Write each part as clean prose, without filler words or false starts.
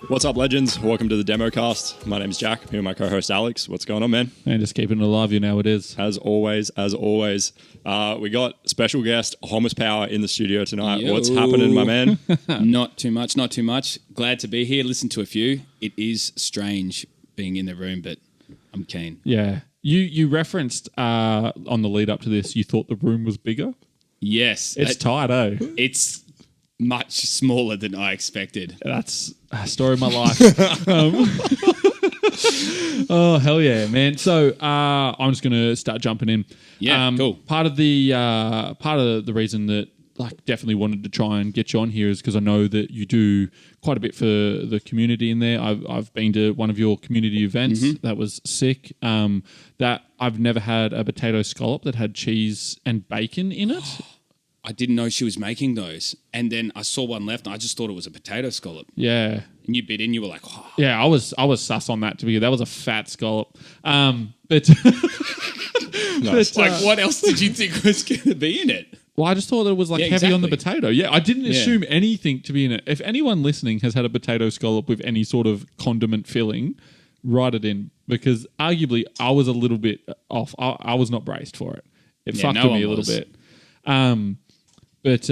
What's up, legends? Welcome to the demo cast. My name's Jack. Here with my co-host Alex. What's going on, man? And just keeping it alive, you know how it is. As always, we got special guest Hummus Power in the studio tonight. Yo. What's happening, my man? Not too much. Glad to be here. Listen to a few. It is strange being in the room, but I'm keen. Yeah. You referenced on the lead up to this, you thought the room was bigger. Yes. It's tight, eh? It's much smaller than I expected. That's a story of my life. Oh, hell yeah, man. So I'm just going to start jumping in. Yeah, cool. Part of the reason that definitely wanted to try and get you on here is because I know that you do quite a bit for the community in there. I've been to one of your community events. Mm-hmm. That was sick. That I've never had a potato scallop that had cheese and bacon in it. I didn't know she was making those. And then I saw one left and I just thought it was a potato scallop. Yeah. And you bit in, you were like, oh. Yeah, I was sus on that to be. That was a fat scallop. But nice. What else did you think was going to be in it? Well, I just thought that it was heavy on the potato. Yeah, I didn't assume anything to be in it. If anyone listening has had a potato scallop with any sort of condiment filling, write it in, because arguably I was a little bit off. I was not braced for it. It fucked with me a little bit. But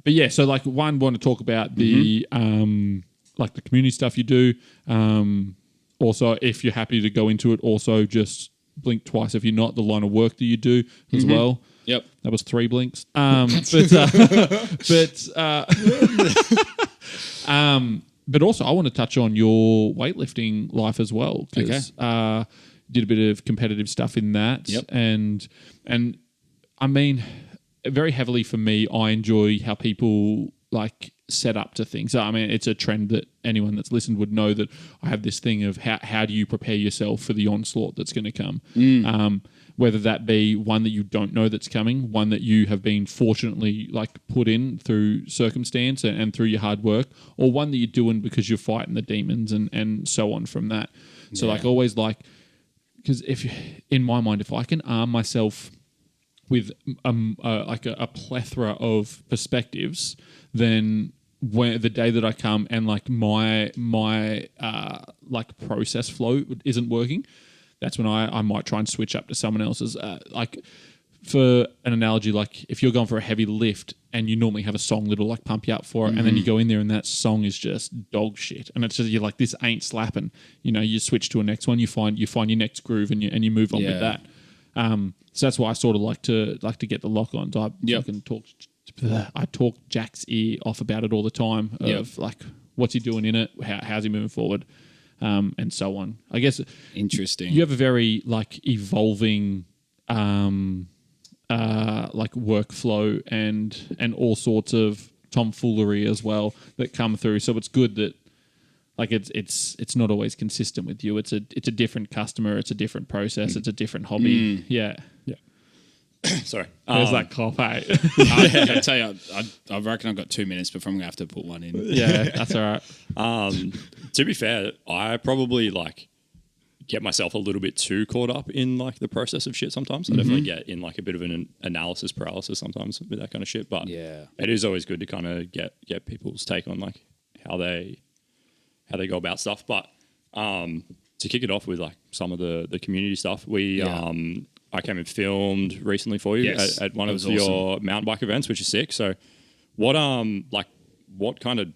yeah, so want to talk about the the community stuff you do. Also, if you're happy to go into it, also just blink twice if you're not, the line of work that you do as well. Yep. That was 3 blinks. But also I want to touch on your weightlifting life as well, because did a bit of competitive stuff in that. Yep. And I mean, very heavily for me, I enjoy how people set up to things. I mean, it's a trend that anyone that's listened would know, that I have this thing of how do you prepare yourself for the onslaught that's going to come. Whether that be one that you don't know that's coming, one that you have been fortunately put in through circumstance and through your hard work, or one that you're doing because you're fighting the demons and so on from that. So always because in my mind, if I can arm myself with a plethora of perspectives, then when the day that I come and my process flow isn't working, that's when I might try and switch up to someone else's. For an analogy, if you're going for a heavy lift and you normally have a song that'll pump you up for it, and then you go in there and that song is just dog shit, and it's just you're this ain't slapping. You switch to a next one, you find your next groove, and you move on with that. So that's why I sort of like to get the lock on. I talk Jack's ear off about it all the time. Of what's he doing in it? How's he moving forward? And so on. I guess interesting. You have a very evolving workflow and all sorts of tomfoolery as well that come through. So it's good that it's not always consistent with you. It's a different customer. It's a different process. It's a different hobby. Yeah. Sorry. There's that cough, hey? I tell you, I reckon I've got 2 minutes before I'm going to have to put one in. Yeah, that's all right. To be fair, I probably get myself a little bit too caught up in the process of shit sometimes. I definitely get in a bit of an analysis paralysis sometimes with that kind of shit. But it is always good to kind of get people's take on how they go about stuff. But to kick it off with some of the community stuff, I came and filmed recently for you at one of your mountain bike events, which is sick. So what kind of,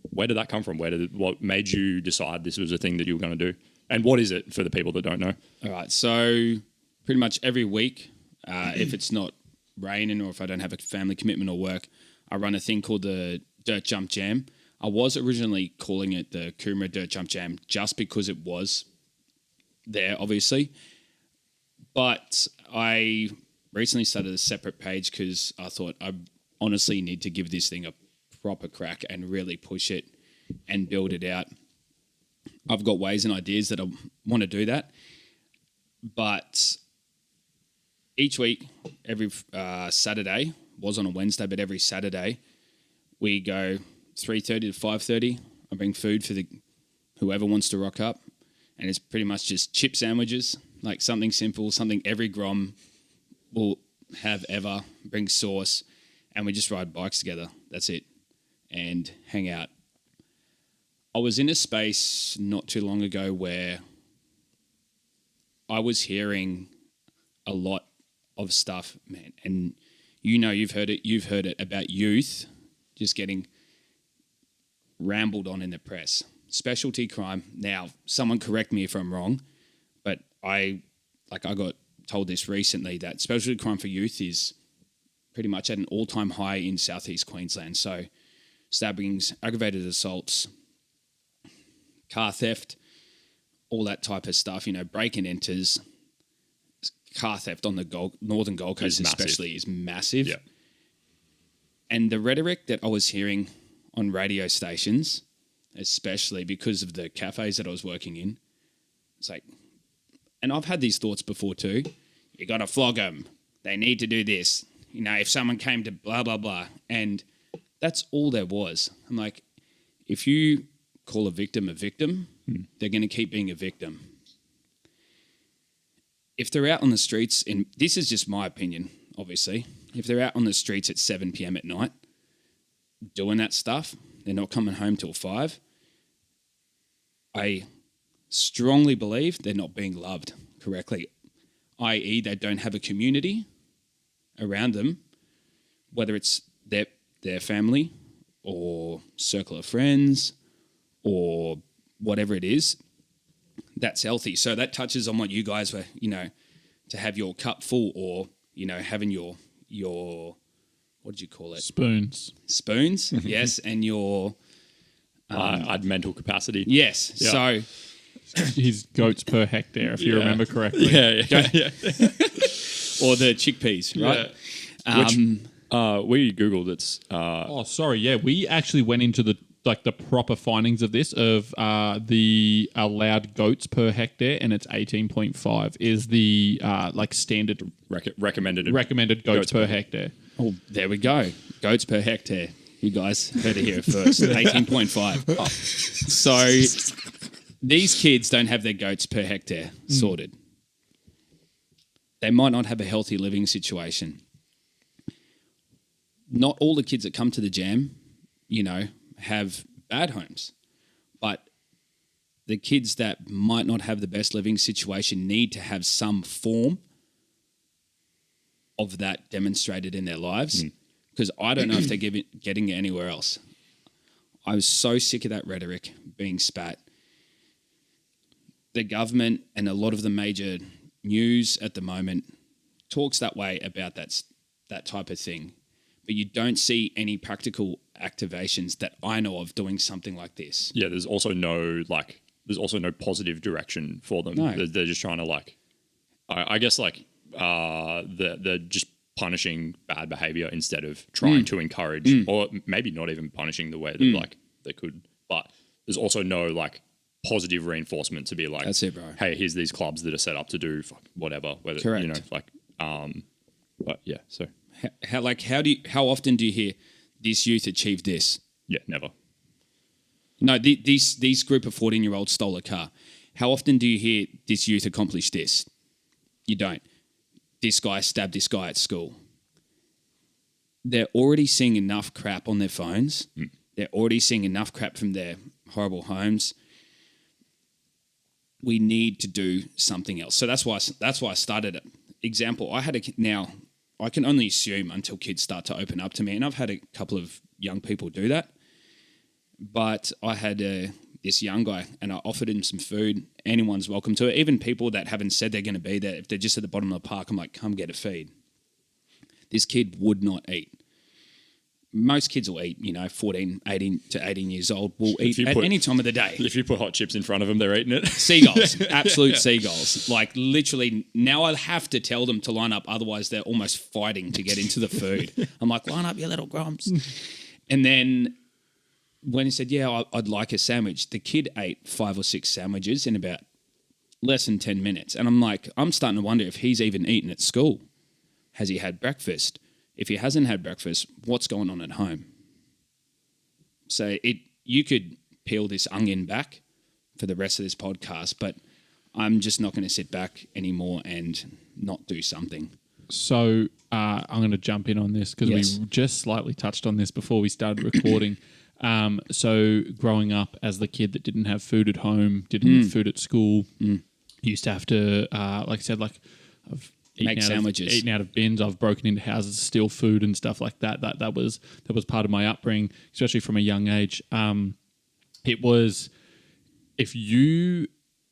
where did that come from? What made you decide this was a thing that you were going to do? And what is it for the people that don't know? All right. So pretty much every week, if it's not raining or if I don't have a family commitment or work, I run a thing called the Dirt Jump Jam. I was originally calling it the Coomera Dirt Jump Jam just because it was there, obviously. But I recently started a separate page because I thought I honestly need to give this thing a proper crack and really push it and build it out. I've got ways and ideas that I want to do that. But each week, every Saturday, was on a Wednesday, but every Saturday, we go 3:30 to 5:30. I bring food for whoever wants to rock up. And it's pretty much just chip sandwiches, something simple, something every grom will have ever, bring sauce, and we just ride bikes together. That's it. And hang out. I was in a space not too long ago where I was hearing a lot of stuff, man, and you've heard it about youth just getting rambled on in the press. Specialty crime. Now, someone correct me if I'm wrong, but I got told this recently that specialty crime for youth is pretty much at an all-time high in southeast Queensland. So stabbings, aggravated assaults, car theft, all that type of stuff, break and enters, car theft on the northern Gold Coast especially is massive. Yeah. And the rhetoric that I was hearing on radio stations, especially because of the cafes that I was working in, it's like, and I've had these thoughts before too, you got to flog them. They need to do this. If someone came to blah, blah, blah. And that's all there was. I'm like, if you call a victim, they're going to keep being a victim. If they're out on the streets, and this is just my opinion, obviously, if they're out on the streets at 7 p.m. at night doing that stuff, they're not coming home till 5, I strongly believe they're not being loved correctly, i.e. they don't have a community around them, whether it's their family or circle of friends or whatever it is, that's healthy. So that touches on what you guys were, to have your cup full or, having your what did you call it? Spoons, yes, and your... I'd mental capacity. Yes, yeah. So... his goats per hectare, if you remember correctly. Yeah. Or the chickpeas, right? Yeah. We Googled it's... we actually went into the proper findings of this, of the allowed goats per hectare, and it's 18.5 is the standard recommended goats per hectare. Oh, there we go. Goats per hectare. You guys heard it here first. 18.5. Oh. So these kids don't have their goats per hectare sorted. They might not have a healthy living situation. Not all the kids that come to the jam, have bad homes. But the kids that might not have the best living situation need to have some form of that demonstrated in their lives, because I don't know if they're getting it anywhere else. I was so sick of that rhetoric being spat. The government and a lot of the major news at the moment talks that way about that type of thing, but you don't see any practical activations that I know of doing something like this. Yeah, there's also no positive direction for them. No. They're just trying to I guess they're just punishing bad behavior instead of trying to encourage, or maybe not even punishing the way that they could. But there's also no positive reinforcement to be like, that's it, bro. Hey, here's these clubs that are set up to do whatever. Whether correct. But yeah. So how often do you hear this youth achieved this? Yeah, never. No, these group of 14-year-olds stole a car. How often do you hear this youth accomplish this? You don't. This guy stabbed this guy at school. They're already seeing enough crap on their phones. They're already seeing enough crap from their horrible homes. We need to do something else. So that's why I started it. Example, now I can only assume until kids start to open up to me, and I've had a couple of young people do that. But I had this young guy, and I offered him some food. Anyone's welcome to it. Even people that haven't said they're going to be there, if they're just at the bottom of the park, I'm like, come get a feed. This kid would not eat. Most kids will eat, 14, 18 to 18 years old will eat at any time of the day. If you put hot chips in front of them, they're eating it. Seagulls, absolute seagulls. Literally, now I have to tell them to line up, otherwise they're almost fighting to get into the food. I'm like, line up, you little grumps. And then when he said, yeah, I'd like a sandwich, the kid ate 5 or 6 sandwiches in about less than 10 minutes. And I'm like, I'm starting to wonder if he's even eaten at school. Has he had breakfast? If he hasn't had breakfast, what's going on at home? So you could peel this onion back for the rest of this podcast, but I'm just not going to sit back anymore and not do something. So I'm going to jump in on this because we just slightly touched on this before we started recording. So growing up as the kid that didn't have food at home, didn't have food at school, used to have to, like I said, like I've make sandwiches, eaten out of bins. I've broken into houses to steal food and stuff like that. That was part of my upbringing, especially from a young age. It was, if you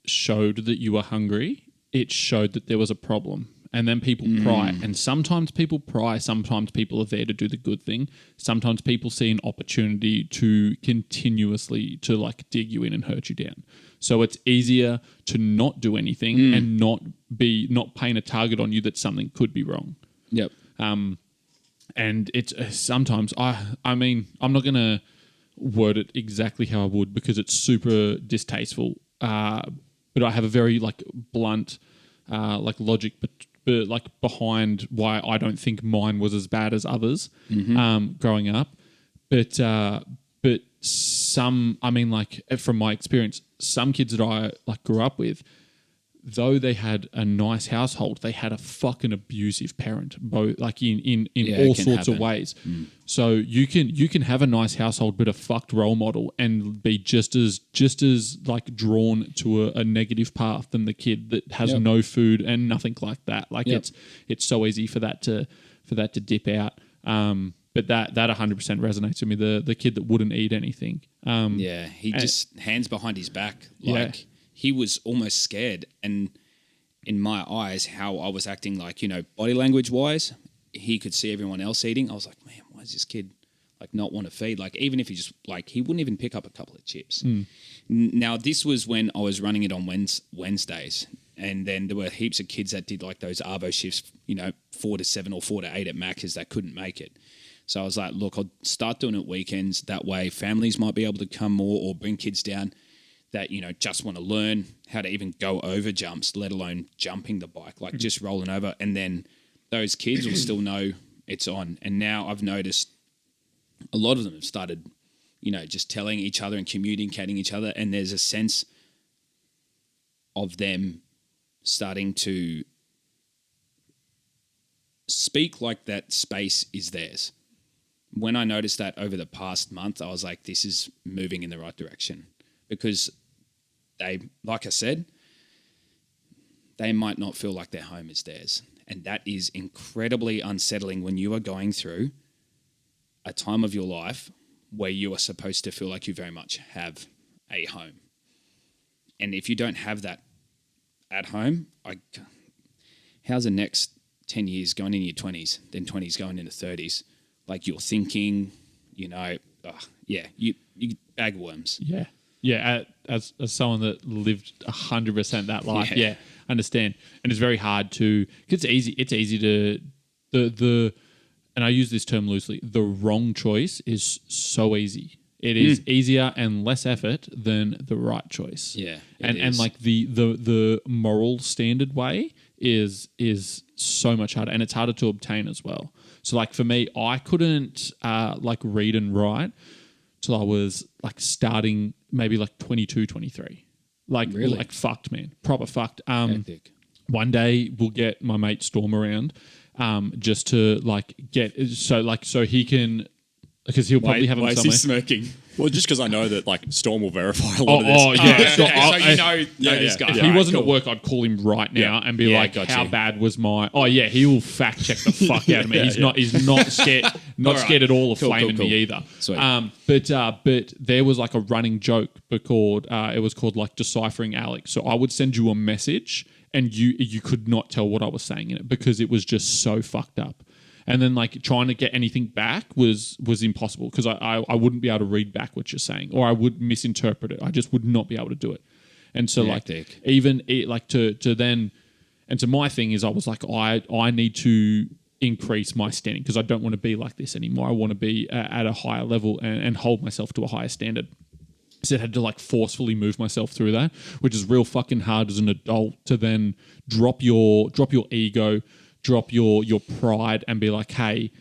showed that you were hungry, it showed that there was a problem. And then people pry. And sometimes people pry. Sometimes people are there to do the good thing. Sometimes people see an opportunity to continuously to like dig you in and hurt you down. So it's easier to not do anything and not paint a target on you that something could be wrong. Yep. And it's sometimes I mean, I'm not going to word it exactly how I would because it's super distasteful. But I have a very like blunt like logic, but like behind why I don't think mine was as bad as others growing up. But some, I mean, like from my experience, some kids that I like grew up with, though they had a nice household, they had a fucking abusive parent, both like in all sorts of ways. So you can have a nice household but a fucked role model and be just as like drawn to a negative path than the kid that has no food and nothing like that. Like it's so easy for that to dip out. But that 100% resonates with me. The kid that wouldn't eat anything. He just hands behind his back. Like he was almost scared. And in my eyes, how I was acting, like, you know, body language wise, he could see everyone else eating. I was like, man, why does this kid like not want to feed? Like, even if he just like, he wouldn't even pick up a couple of chips. Now, this was when I was running it on Wednesdays. And then there were heaps of kids that did like those Arvo shifts, you know, 4 to 7 or 4 to 8 at Macca's that couldn't make it. So I was like, look, I'll start doing it weekends. That way families might be able to come more or bring kids down that, you know, just want to learn how to even go over jumps, let alone jumping the bike, like just rolling over. And then those kids will still know it's on. And now I've noticed a lot of them have started, you know, just telling each other and communicating each other. And there's a sense of them starting to speak like that space is theirs. When I noticed that over the past month, I was like, this is moving in the right direction, because they, like I said, they might not feel like their home is theirs. And that is incredibly unsettling when you are going through a time of your life where you are supposed to feel like you very much have a home. And if you don't have that at home, how's the next 10 years going in your 20s, then 20s going into 30s? Like, you're thinking, you know, you bag worms. Yeah. Yeah, as someone that lived 100% that life, I understand. And it's very hard to, because it's easy to, and I use this term loosely, the wrong choice is so easy. It is easier and less effort than the right choice. Yeah, and like the moral standard way is so much harder, and it's harder to obtain as well. So like for me, I couldn't like read and write till I was like starting maybe like 22, 23. Like, really? Like fucked, man. Proper fucked. One day we'll get my mate Storm around just to like get, so he can, because he'll probably have him somewhere. Why is he smirking? Well, just because I know that like Storm will verify a lot of this. Oh, yeah. So you know this guy. If he wasn't at work, I'd call him right now and be like, "How bad was my?" Oh yeah, he will fact check the fuck out of me. He's not scared, scared at all of flaming me either. Sweet. But there was like a running joke called it was called like deciphering Alex. So I would send you a message and you could not tell what I was saying in it because it was just so fucked up. And then like trying to get anything back was impossible because I wouldn't be able to read back what you're saying, or I would misinterpret it. I just would not be able to do it. And so so my thing is I was like, I need to increase my standing because I don't want to be like this anymore. I want to be at a higher level and hold myself to a higher standard. So I had to like forcefully move myself through that, which is real fucking hard as an adult to then drop your ego, drop your pride and be like, hey,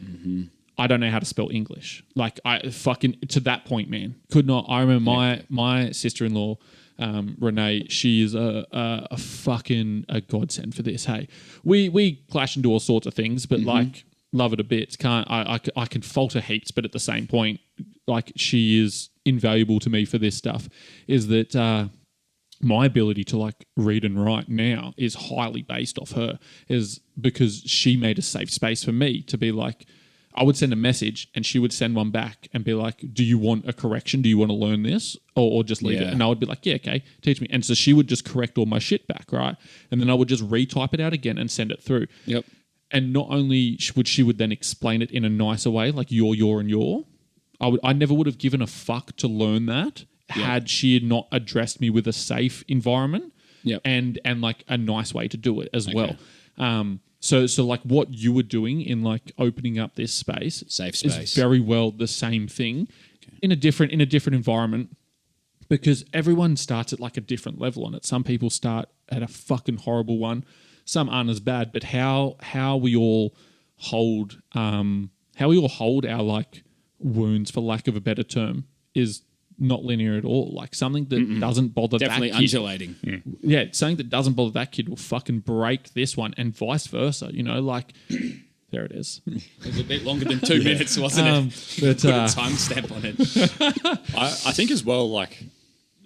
I don't know how to spell English. Like I fucking, to that point, man, could not. I remember my sister-in-law, Renee, she is a fucking a godsend for this. Hey, we clash into all sorts of things, but like love it a bit. I can falter heaps, but at the same point, like she is invaluable to me for this stuff is that my ability to like read and write now is highly based off her, is because she made a safe space for me to be like, I would send a message and she would send one back and be like, do you want a correction? Do you want to learn this? Or just leave it? And I would be like, yeah, okay, teach me. And so she would just correct all my shit back, right? And then I would just retype it out again and send it through. Yep. And not only would she then explain it in a nicer way, like your, and your, I never would have given a fuck to learn that had she not addressed me with a safe environment and like a nice way to do it as well. So like what you were doing in like opening up this space, safe space, is very well the same thing in a different environment, because everyone starts at like a different level on it. Some people start at a fucking horrible one, some aren't as bad. But how we all hold our like wounds, for lack of a better term, is not linear at all. Like something that doesn't bother definitely that kid. Undulating. Yeah, something that doesn't bother that kid will fucking break this one, and vice versa. You know, like there it is. It was a bit longer than 2 minutes, wasn't it? But Put a timestamp on it. I think as well, like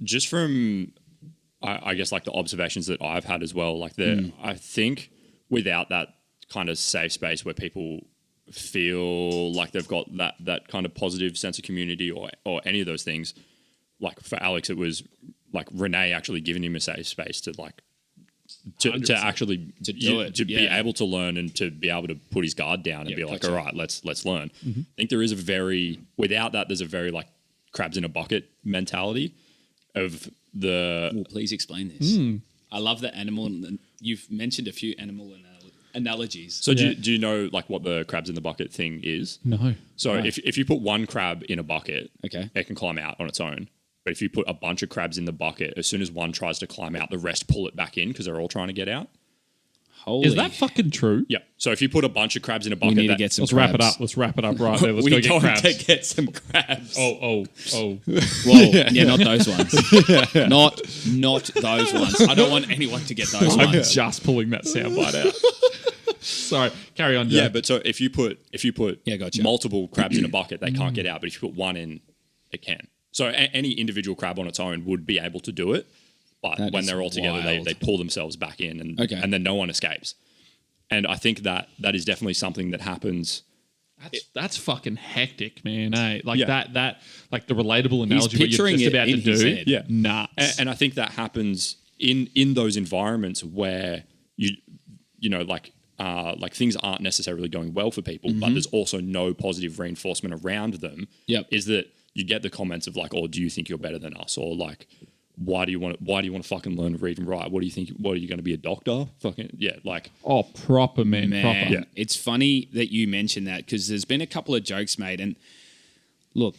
just from I guess like the observations that I've had as well, like I think without that kind of safe space where people feel like they've got that kind of positive sense of community or any of those things, like for Alex it was like Renee actually giving him a safe space to like to actually do it, to be able to learn and to be able to put his guard down and be like, all right, let's learn. I think there is without that there's a very like crabs in a bucket mentality of the Well, please explain this. I love the animal, and you've mentioned a few animal analogies. So do you know like what the crabs in the bucket thing is? no. So if you put one crab in a bucket, Okay. it can climb out on its own. But if you put a bunch of crabs in the bucket, as soon as one tries to climb out, the rest pull it back in because they're all trying to get out. Holy. Is that fucking true? Yeah. So if you put a bunch of crabs in a We bucket, need to get some Let's crabs. wrap it up. Let's wrap it up right there. Let's We go need get crabs. to get some crabs. Oh. Whoa. Yeah, not those ones. Not those ones. I don't want anyone to get those I'm ones. just pulling that soundbite out. Sorry, carry on. Yeah, but so if you put gotcha. multiple crabs in a bucket, they can't get out. But if you put one in, it can. So any individual crab on its own would be able to do it. But That when is they're all together, wild. they pull themselves back in, and then no one escapes. And I think that is definitely something that happens. That's fucking hectic, man. Eh? Like Yeah. that like the relatable analogy what you're picturing just it about to in his do. head. Yeah. Nuts. And I think that happens in those environments where you know like things aren't necessarily going well for people, but there's also no positive reinforcement around them. Yep. Is that you get the comments of like, "Oh, do you think you're better than us?" Or like, why do you want to fucking learn to read and write? What do you think? What are you going to be, a doctor? Fucking yeah, like Oh, proper, man. Proper. Yeah. It's funny that you mentioned that, because there's been a couple of jokes made, and look,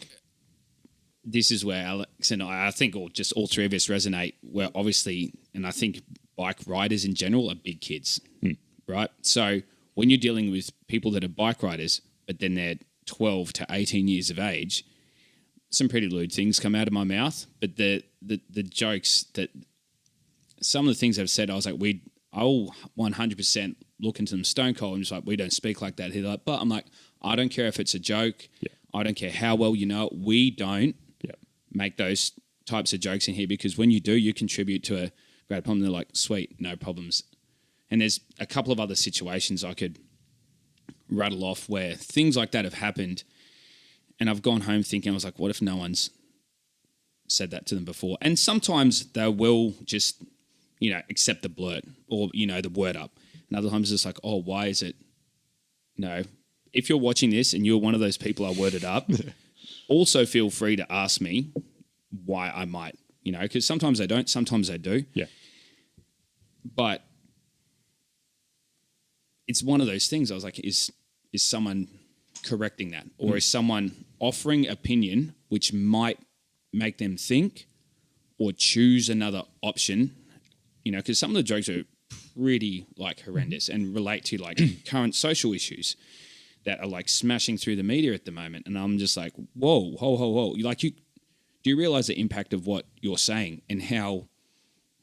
this is where Alex and I think, or just all three of us resonate, where obviously, and I think bike riders in general are big kids, right? So when you're dealing with people that are bike riders, but then they're 12 to 18 years of age, some pretty lewd things come out of my mouth. But the jokes that some of the things I've said, I was like, I'll 100% look into them stone cold and just like, we don't speak like that. He's like, but I'm like, I don't care if it's a joke. Yeah. I don't care how well you know it. We don't make those types of jokes in here, because when you do, you contribute to a great problem. They're like, sweet, no problems. And there's a couple of other situations I could rattle off where things like that have happened. And I've gone home thinking, I was like, what if no one's said that to them before? And sometimes they will just, accept the blurt or, the word up. And other times it's like, oh, why is it? No. If you're watching this and you're one of those people I worded up, also feel free to ask me why I might, because sometimes I don't, sometimes I do. yeah. But it's one of those things. I was like, is someone correcting that? Or is someone offering opinion which might make them think or choose another option? Because some of the jokes are pretty like horrendous and relate to like current social issues that are like smashing through the media at the moment. And I'm just like, whoa. Do you realize the impact of what you're saying, and how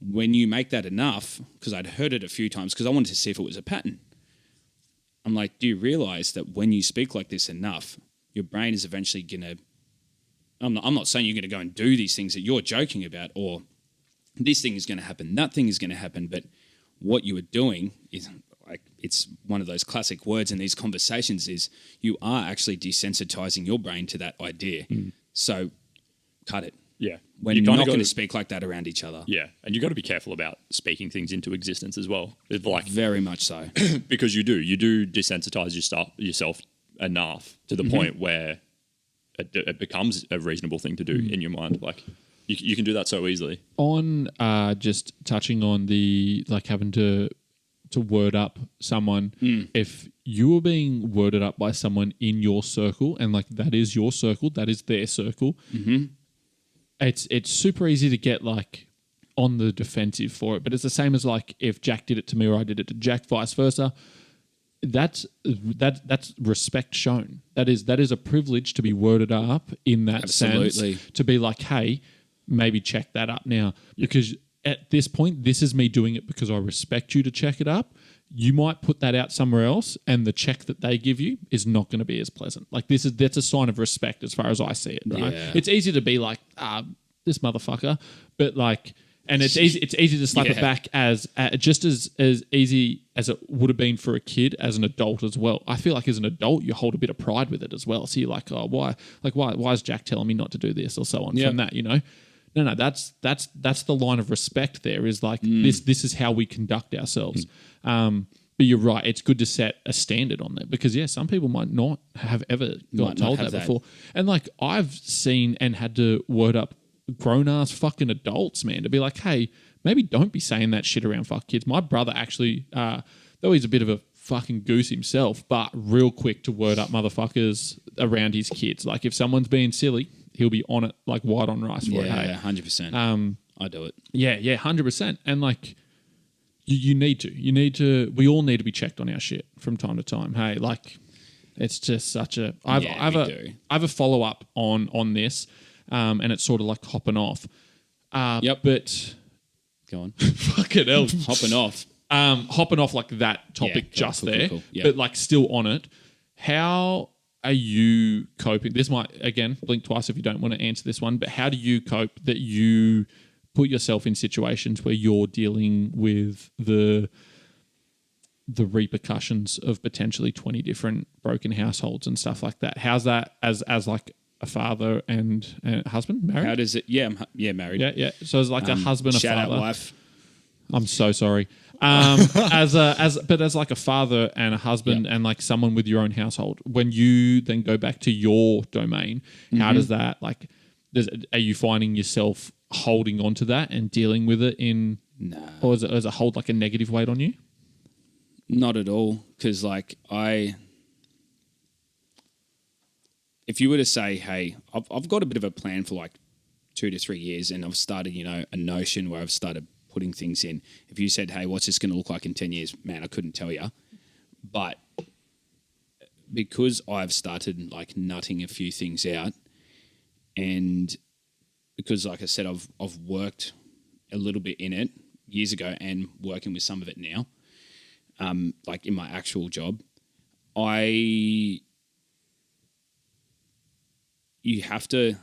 when you make that enough, because I'd heard it a few times because I wanted to see if it was a pattern. I'm like, do you realize that when you speak like this enough, your brain is eventually going to I'm not saying you're going to go and do these things that you're joking about, or this thing is going to happen, that thing is going to happen. But what you are doing is, like, it's one of those classic words in these conversations is you are actually desensitizing your brain to that idea. So cut it. Yeah. We're not going to speak like that around each other. Yeah. And you got to be careful about speaking things into existence as well. It's like, very much so. Because you do desensitize yourself enough to the point where it becomes a reasonable thing to do in your mind. Like, you can do that so easily. On just touching on the, like, having to word up someone, if you were being worded up by someone in your circle, and like that is your circle, that is their circle, it's super easy to get like on the defensive for it. But it's the same as like if Jack did it to me or I did it to Jack, vice versa. That's respect shown. That is a privilege to be worded up in that sense. To be like, hey, maybe check that up now, because at this point, this is me doing it because I respect you to check it up. You might put that out somewhere else, and the check that they give you is not going to be as pleasant. Like that's a sign of respect as far as I see it. Right? Yeah. It's easy to be like, this motherfucker, but like. And it's easy to slap it back as just as easy as it would have been for a kid as an adult as well. I feel like as an adult you hold a bit of pride with it as well. So you're like, oh, why is Jack telling me not to do this or so on from that, you know? No, that's the line of respect there is like this is how we conduct ourselves. But you're right, it's good to set a standard on that because some people might not have ever got told that before. And like I've seen and had to word up grown-ass fucking adults, man, to be like, hey, maybe don't be saying that shit around fuck kids. My brother actually, though he's a bit of a fucking goose himself, but real quick to word up motherfuckers around his kids. Like if someone's being silly, he'll be on it like white on rice for it. Hey? Yeah, 100%. I do it. Yeah, 100%. And like you need to, we all need to be checked on our shit from time to time. Hey, like it's just such a, I have a follow-up on this. And it's sort of like hopping off. But go on. Fucking hell. Hopping off like that topic there. Cool. Yeah. But like still on it. How are you coping? This might, again, blink twice if you don't want to answer this one, but how do you cope that you put yourself in situations where you're dealing with the repercussions of potentially 20 different broken households and stuff like that? How's that as like a father and a husband, married? How does it? Yeah, married. Yeah. So as like a husband, a shout father. Out wife. I'm so sorry. As like a father and a husband and like someone with your own household, when you then go back to your domain, how does that like? Are you finding yourself holding on to that and dealing with it in? No. Or does it hold like a negative weight on you? Not at all, because like if you were to say, hey, I've got a bit of a plan for like 2 to 3 years and I've started, a notion where I've started putting things in. If you said, hey, what's this going to look like in 10 years? Man, I couldn't tell you. But because I've started like nutting a few things out and because, like I said, I've worked a little bit in it years ago and working with some of it now, like in my actual job, you have to,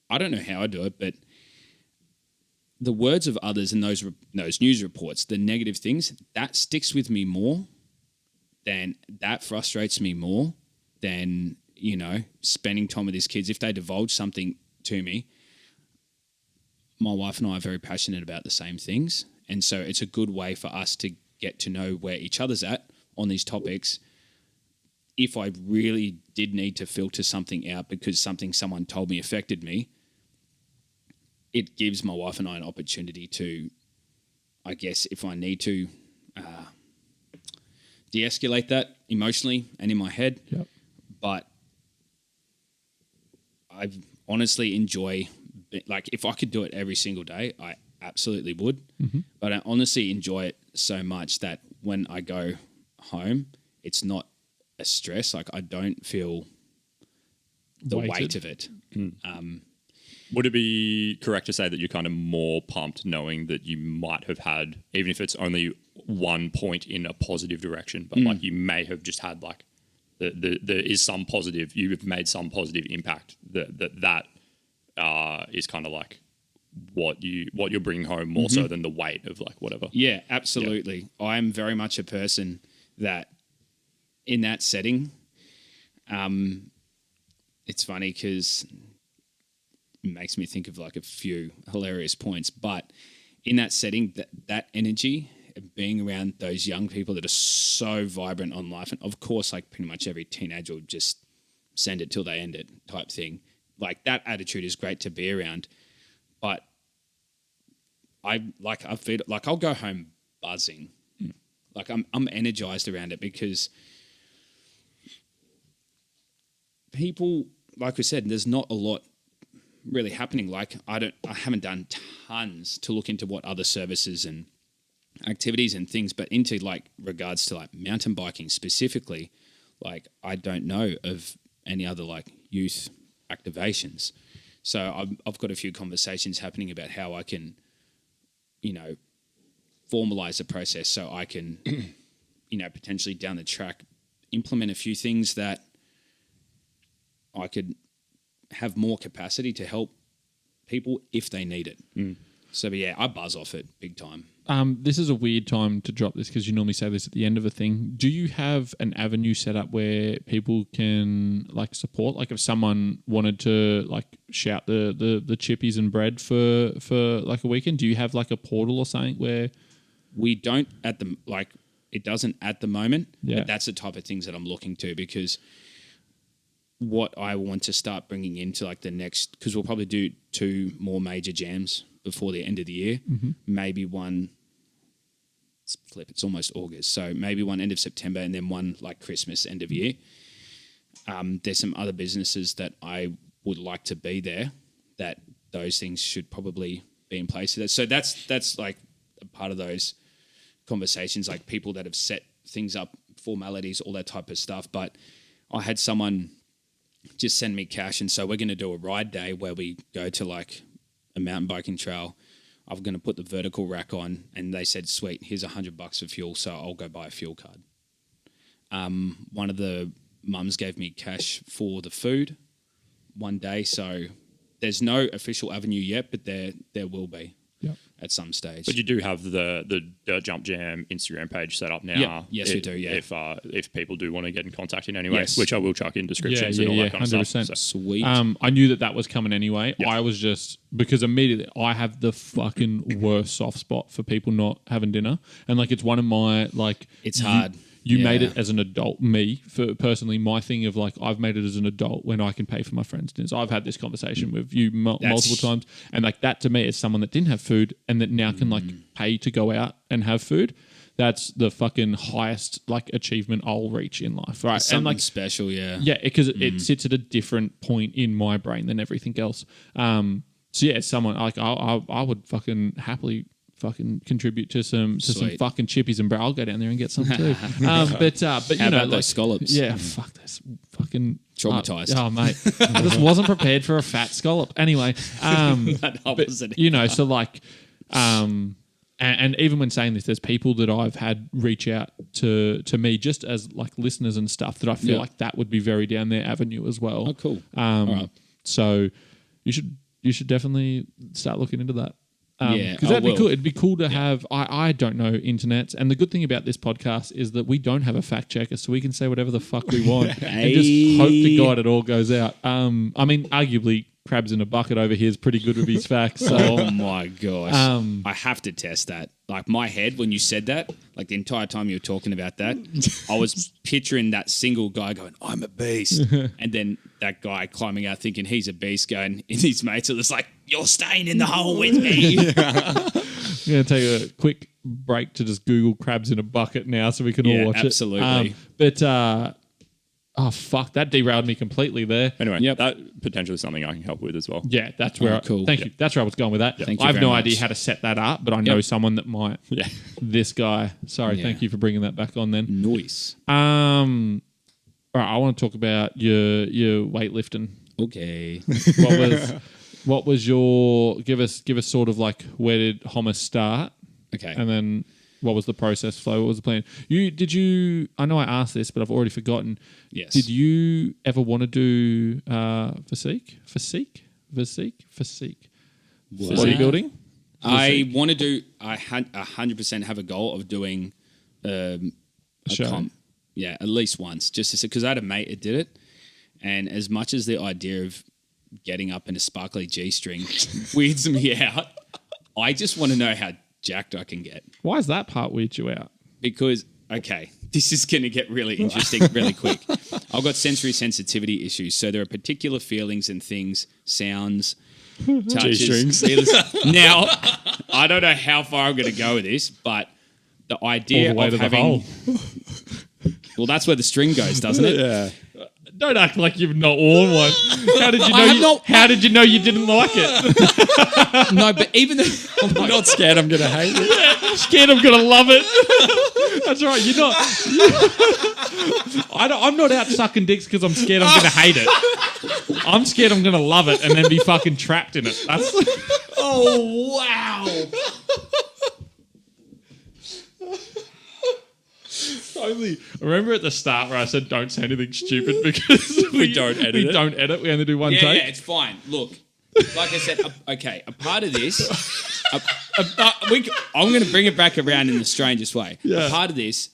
I don't know how I do it, but the words of others and those news reports, the negative things, that sticks with me more that frustrates me more than, spending time with these kids. If they divulge something to me, my wife and I are very passionate about the same things. And so it's a good way for us to get to know where each other's at on these topics. If I really did need to filter something out because someone told me affected me, it gives my wife and I an opportunity to, I guess, if I need to, de-escalate that emotionally and in my head. Yep. But I honestly enjoy, like, if I could do it every single day, I absolutely would. Mm-hmm. But I honestly enjoy it so much that when I go home, it's not a stress. Like I don't feel the weight of it. Would it be correct to say that you're kind of more pumped knowing that you might have had, even if it's only one point in a positive direction, but like you may have just had like there is some positive, you have made some positive impact that is kind of like what you're bringing home more so than the weight of like whatever. Yeah, absolutely. Yeah. I'm very much a person that in that setting, it's funny because it makes me think of like a few hilarious points, but in that setting, that energy of being around those young people that are so vibrant on life, and of course, like pretty much every teenager will just send it till they end it type thing. Like that attitude is great to be around, but I feel like I'll go home buzzing. Like I'm energized around it because people, like we said, there's not a lot really happening. Like I haven't done tons to look into what other services and activities and things, but into like regards to like mountain biking specifically, like I don't know of any other like youth activations. So I've got a few conversations happening about how I can, formalize the process so I can, potentially down the track implement a few things that I could have more capacity to help people if they need it. So, but yeah, I buzz off it big time. This is a weird time to drop this because you normally say this at the end of a thing. Do you have an avenue set up where people can like support? Like if someone wanted to like shout the chippies and bread for like a weekend, do you have like a portal or something where we don't it doesn't at the moment. Yeah. But that's the type of things that I'm looking to because what I want to start bringing into like the next, because we'll probably do 2 more major jams before the end of the year. Maybe one, it's almost August. So maybe one end of September and then one like Christmas end of year. There's some other businesses that I would like to be there that those things should probably be in place. So that's like a part of those conversations, like people that have set things up, formalities, all that type of stuff. But I had someone just send me cash. And so we're going to do a ride day where we go to like a mountain biking trail. I'm going to put the vertical rack on and they said, sweet, here's $100 for fuel. So I'll go buy a fuel card. One of the mums gave me cash for the food one day. So there's no official avenue yet, but there will be at some stage. But you do have the Dirt Jump Jam Instagram page set up now. Yep. Yes, we do. Yeah. If people do want to get in contact in any way, Yes. which I will chuck in descriptions and all that kind of 100%. stuff. So. Sweet. I knew that was coming anyway. Yep. I was just because immediately I have the fucking worst soft spot for people not having dinner, and like it's one of my like it's hard. You made it as an adult. Me, for personally, my thing of like I've made it as an adult when I can pay for my friends' dinners. I've had this conversation with you multiple times, and like that to me is someone that didn't have food and that now can like pay to go out and have food. That's the fucking highest like achievement I'll reach in life, right? Something and like special, yeah, because it sits at a different point in my brain than everything else. So yeah, someone like I would fucking happily fucking contribute to some fucking chippies and bread. I'll go down there and get some too. But how you know, about like, those scallops? yeah, fuck this fucking Traumatized. oh mate, I just wasn't prepared for a fat scallop. Anyway, but, you know, so like, and even when saying this, there's people that I've had reach out to me just as like listeners and stuff that I feel like that would be very down their avenue as well. Oh, cool. All right. So you should definitely start looking into that. Yeah, because that'd be cool. It'd be cool to have. I don't know internets, and the good thing about this podcast is that we don't have a fact checker, so we can say whatever the fuck we want and just hope to God it all goes out. I mean, arguably, Crabs in a Bucket over here is pretty good with his facts. So. Oh my gosh, I have to test that. Like my head when you said that, like the entire time you were talking about that, I was picturing that single guy going, "I'm a beast," and then that guy climbing out thinking he's a beast, going, and his mates are just like, "You're staying in the hole with me." I'm going to take a quick break to just Google Crabs in a Bucket now so we can all watch absolutely. it. Oh, fuck, that derailed me completely there. Anyway, that potentially something I can help with as well. Yeah, that's where cool. Thank you. That's where I was going with that. Thank you I have very no much. idea how to set that up, but I know someone that might. Yeah. This guy. Sorry, thank you for bringing that back on then. Nice. All right, I want to talk about your weightlifting. Okay. What was your give us sort of like where did Hummus start? Okay. And then what was the process flow? What was the plan? I know I asked this, but I've already forgotten. Yes. Did you ever want to do physique? bodybuilding. I want to do. I had 100% have a goal of doing a comp. Yeah, at least once, just to say, because I had a mate that did it, and as much as the idea of getting up in a sparkly G-string weirds me out, I just want to know how jacked I can get. Why is that part weird you out? Because, okay, this is going to get really interesting really quick. I've got sensory sensitivity issues, so there are particular feelings and things, sounds, touches. G-strings. Now, I don't know how far I'm going to go with this, but the idea of having... Well, that's where the string goes, doesn't it? Yeah. Don't act like you've not worn one. How did you know? How did you know you didn't like it? No, but even though I'm not scared I'm going to hate it. Yeah, scared I'm gonna love it. That's right. You're not. I'm not out sucking dicks because I'm scared I'm gonna hate it. I'm scared I'm gonna love it and then be fucking trapped in it. That's. Oh wow. Only remember at the start where I said don't say anything stupid because we don't edit. We don't edit. We only do one take. Yeah, it's fine. Look, like I said, okay, a part of this, I'm going to bring it back around in the strangest way. Yeah. A part of this,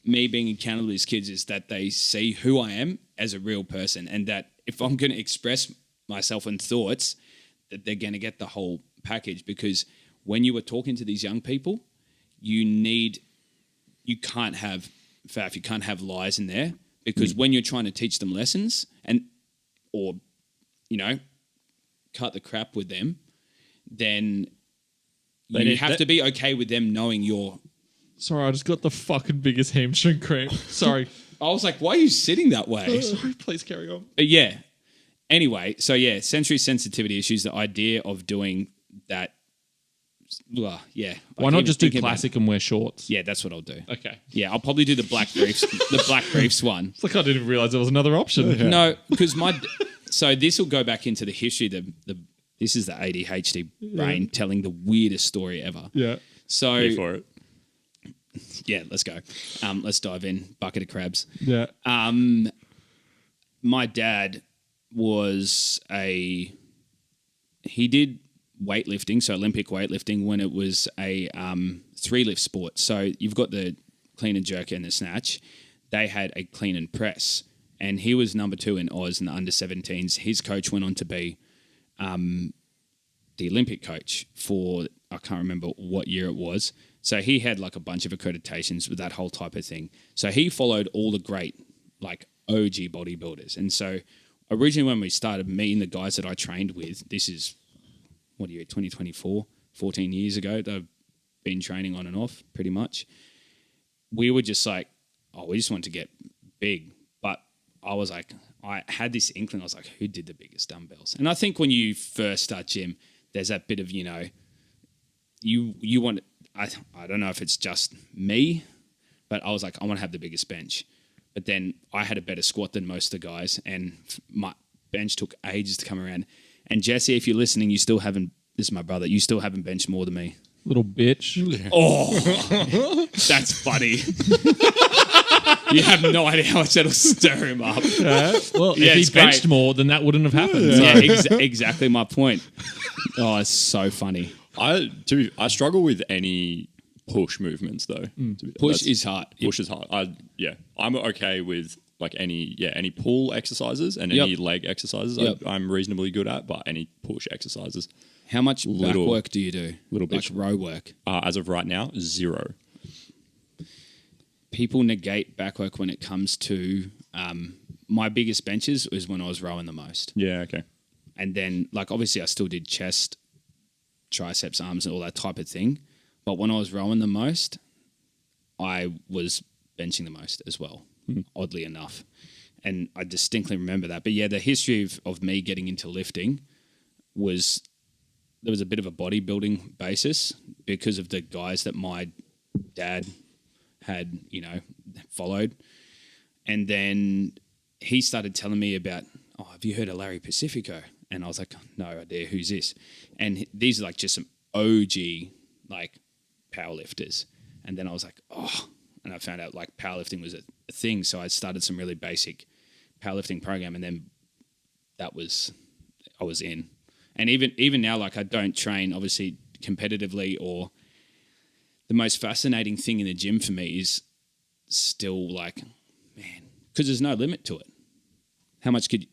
me being accountable to these kids, is that they see who I am as a real person, and that if I'm going to express myself and thoughts, that they're going to get the whole package. Because when you are talking to these young people, you can't have faff, you can't have lies in there, because when you're trying to teach them lessons or cut the crap with them, then you have to be okay with them knowing you're... Sorry, I just got the fucking biggest hamstring cramp. Sorry. I was like, why are you sitting that way? Sorry, please carry on. But yeah. Anyway, so yeah, sensory sensitivity issues, the idea of doing that... Well, yeah. Why not just do classic and wear shorts? Yeah, that's what I'll do. Okay. Yeah, I'll probably do the black briefs one. It's like I didn't realize there was another option. Yeah. No, because so this will go back into the history. This is the ADHD brain telling the weirdest story ever. Yeah. So Here for it. Yeah, let's go. Let's dive in. Bucket of crabs. Yeah. My dad he did weightlifting, so Olympic weightlifting, when it was a 3-lift sport. So you've got the clean and jerk and the snatch. They had a clean and press, and he was number 2 in Oz in the under-17s. His coach went on to be the Olympic coach for, I can't remember what year it was. So he had like a bunch of accreditations with that whole type of thing. So he followed all the great like OG bodybuilders. And so originally when we started, me and the guys that I trained with, this is, 2024, 14 years ago, they've been training on and off pretty much. We were just like, we just want to get big. But I was like, I had this inkling. I was like, who did the biggest dumbbells? And I think when you first start gym, there's that bit of, you want, I don't know if it's just me, but I was like, I want to have the biggest bench. But then I had a better squat than most of the guys, and my bench took ages to come around. And Jesse, if you're listening, this is my brother, you still haven't benched more than me. Little bitch. Oh, that's funny. You have no idea how much that'll stir him up. Yeah. Well, if he benched more, then that wouldn't have happened. Yeah, exactly my point. Oh, it's so funny. I struggle with any push movements though. Push is hard. Push is hard. I'm okay with like any pull exercises and any leg exercises. I'm reasonably good at, but any push exercises. How much back work do you do? Little bit. Like row work? As of right now, 0. People negate back work when it comes to my biggest benches was when I was rowing the most. Yeah, okay. And then like obviously I still did chest, triceps, arms and all that type of thing. But when I was rowing the most, I was benching the most as well, oddly enough. And I distinctly remember that. But yeah, the history of me getting into lifting was... There was a bit of a bodybuilding basis because of the guys that my dad had, followed. And then he started telling me about, have you heard of Larry Pacifico? And I was like, no idea, who's this? And these are like just some OG like powerlifters. And then I was like, and I found out like powerlifting was a thing. So I started some really basic powerlifting program, and then I was in. And even now, like I don't train obviously competitively, or the most fascinating thing in the gym for me is still like, man, because there's no limit to it. How much could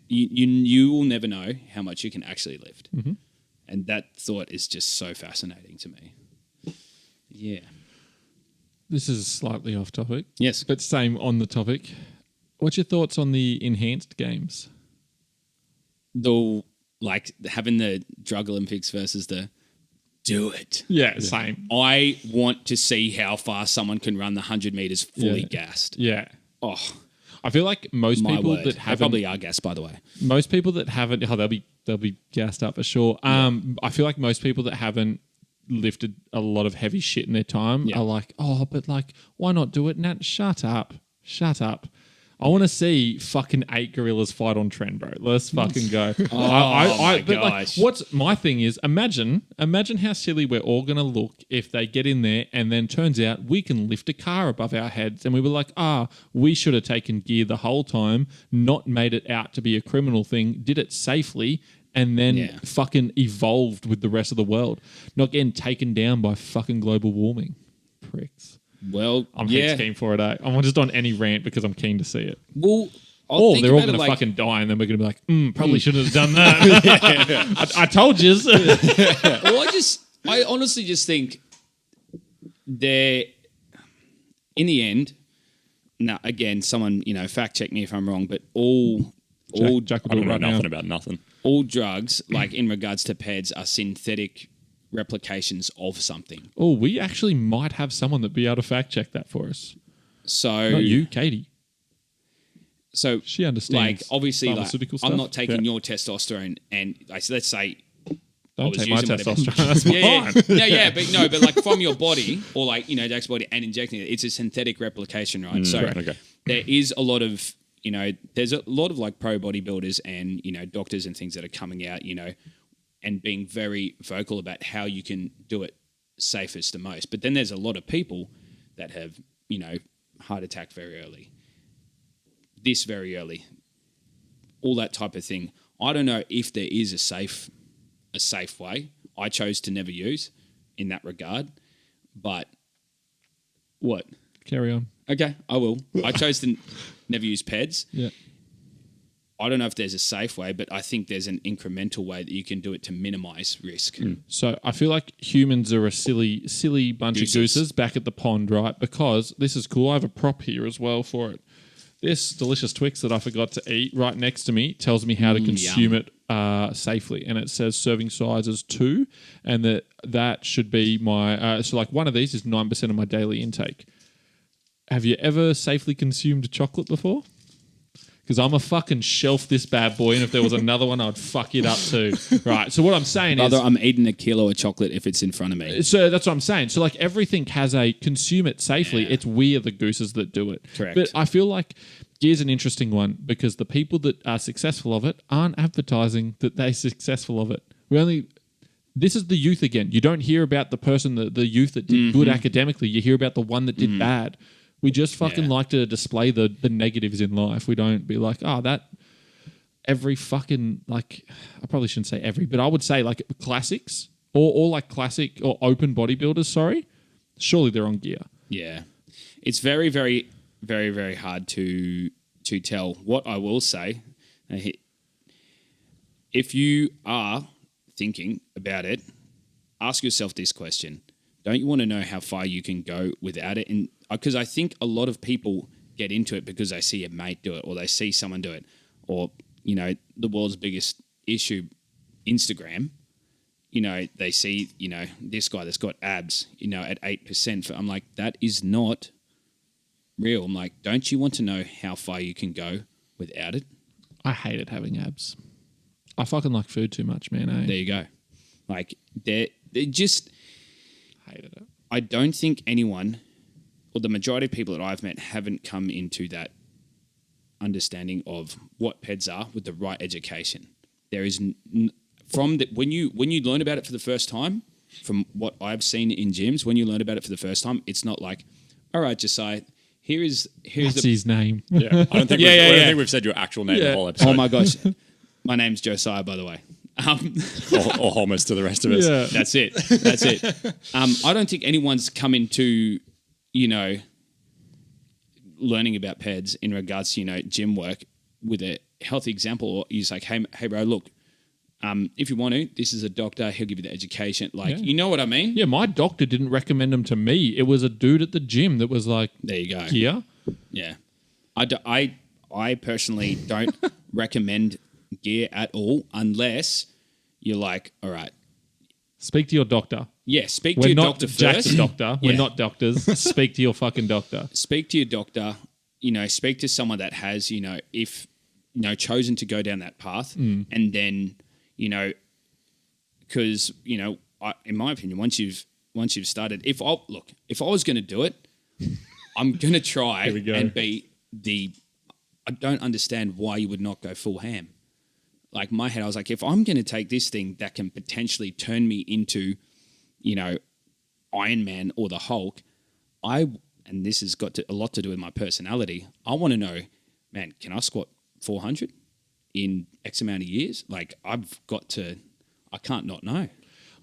you will never know how much you can actually lift. Mm-hmm. And that thought is just so fascinating to me. Yeah. This is slightly off topic. Yes. But same on the topic. What's your thoughts on the enhanced games? Like having the drug Olympics versus the do it. Yeah, same. I want to see how far someone can run the 100 meters fully gassed. Yeah. Oh, I feel like most my people word. that They haven't probably are gassed, by the way. most people that haven't they'll be gassed up for sure. I feel like most people that haven't lifted a lot of heavy shit in their time are like, oh, but like, why not do it? Nat, shut up. I want to see fucking 8 gorillas fight on trend, bro. Let's fucking go. my but like, gosh. what's my thing is, imagine how silly we're all going to look if they get in there and then turns out we can lift a car above our heads, and we were like, we should have taken gear the whole time, not made it out to be a criminal thing, did it safely, and then fucking evolved with the rest of the world. Not getting taken down by fucking global warming. Pricks. Well, I'm heaps keen for it, eh? I'm just on any rant because I'm keen to see it. Well, They're all going to fucking die, and then we're going to be like, probably shouldn't have done that. I told you. Well, I honestly just think they're, in the end, now again, someone, fact check me if I'm wrong, but Jack will I do don't it know right nothing now. about nothing. all drugs, like in regards to PEDs, are synthetic replications of something. Oh, we actually might have someone that'd be able to fact check that for us. So Not you, Katie. So she understands. Like obviously, pharmaceutical stuff. I'm not taking your testosterone, and like, let's say don't take my using testosterone. That's fine. but like from your body, or like Jack's body, and injecting it, it's a synthetic replication, right? So there is a lot of there's a lot of like pro bodybuilders and doctors and things that are coming out, and being very vocal about how you can do it safest to most. But then there's a lot of people that have heart attack very early, this very early, all that type of thing. I don't know if there is a safe way. I chose to never use in that regard, but what? Carry on. Okay, I will. I chose to never use PEDs. Yeah. I don't know if there's a safe way, but I think there's an incremental way that you can do it to minimize risk. So I feel like humans are a silly bunch of gooses back at the pond, right? Because this is cool. I have a prop here as well for it. This delicious Twix that I forgot to eat right next to me tells me how to consume it safely. And it says serving size is 2, and that should be my... so like one of these is 9% of my daily intake. Have you ever safely consumed chocolate before? Because I'm a fucking shelf this bad boy, and if there was another one, I'd fuck it up too. Right. So what I'm saying is, I'm eating a kilo of chocolate if it's in front of me. So that's what I'm saying. So like everything has a consume it safely. Yeah. It's we are the gooses that do it. Correct. But I feel like here's an interesting one, because the people that are successful of it aren't advertising that they're successful of it. This is the youth again. You don't hear about the person, the youth that did good academically. You hear about the one that did bad. We just fucking like to display the negatives in life. We don't be like, that every fucking, like, I probably shouldn't say every, but I would say like classics or like classic or open bodybuilders, surely they're on gear. Yeah. It's very, very, very, very hard to tell. What I will say, if you are thinking about it, ask yourself this question. Don't you want to know how far you can go without it? And because I think a lot of people get into it because they see a mate do it, or they see someone do it, or the world's biggest issue, Instagram. They see this guy that's got abs, at 8%. I'm like, that is not real. I'm like, don't you want to know how far you can go without it? I hated having abs. I fucking like food too much, man. There you go. Like they just hated it. I don't think anyone, or the majority of people that I've met, haven't come into that understanding of what PEDs are with the right education. There is when you learn about it for the first time, from what I've seen in gyms, when you learn about it for the first time, it's not like, all right, Josiah, here's his name. Yeah, I don't think we've said your actual name the whole episode. Oh my gosh, my name's Josiah, by the way. or Hummus to the rest of us. Yeah. That's it. I don't think anyone's come into, learning about peds in regards to, gym work with a healthy example. Or he's like, hey, bro, look, if you want to, this is a doctor. He'll give you the education. You know what I mean? Yeah, my doctor didn't recommend them to me. It was a dude at the gym that was like, there you go. Gear. Yeah. I personally don't recommend gear at all unless you're like, all right. Speak to your doctor. Yeah, speak to your doctor We're not first. Jack's doctor. Yeah. We're not doctors. Speak to your fucking doctor. Speak to your doctor. Speak to someone that has, if chosen to go down that path, and then, because in my opinion, once you've started, if I was going to do it, I'm going to try and be I don't understand why you would not go full ham. Like my head, I was like, if I'm going to take this thing that can potentially turn me into, Iron Man or the Hulk, and this has got a lot to do with my personality. I want to know, man, can I squat 400 in X amount of years? Like I can't not know.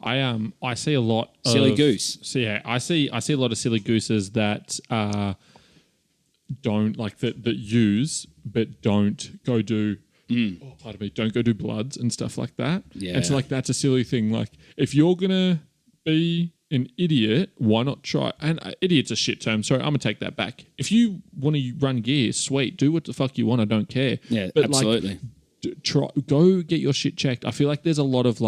I see a lot of Silly goose. So yeah, I see a lot of silly gooses that don't like that use but don't go do don't go do bloods and stuff like that. Yeah. And so that's a silly thing. Like if you're gonna be an idiot, why not try? And idiot's a shit term. Sorry, I'm gonna take that back. If you want to run gear, sweet, do what the fuck you want. I don't care. Yeah, but absolutely. Go get your shit checked. I feel like there's a lot of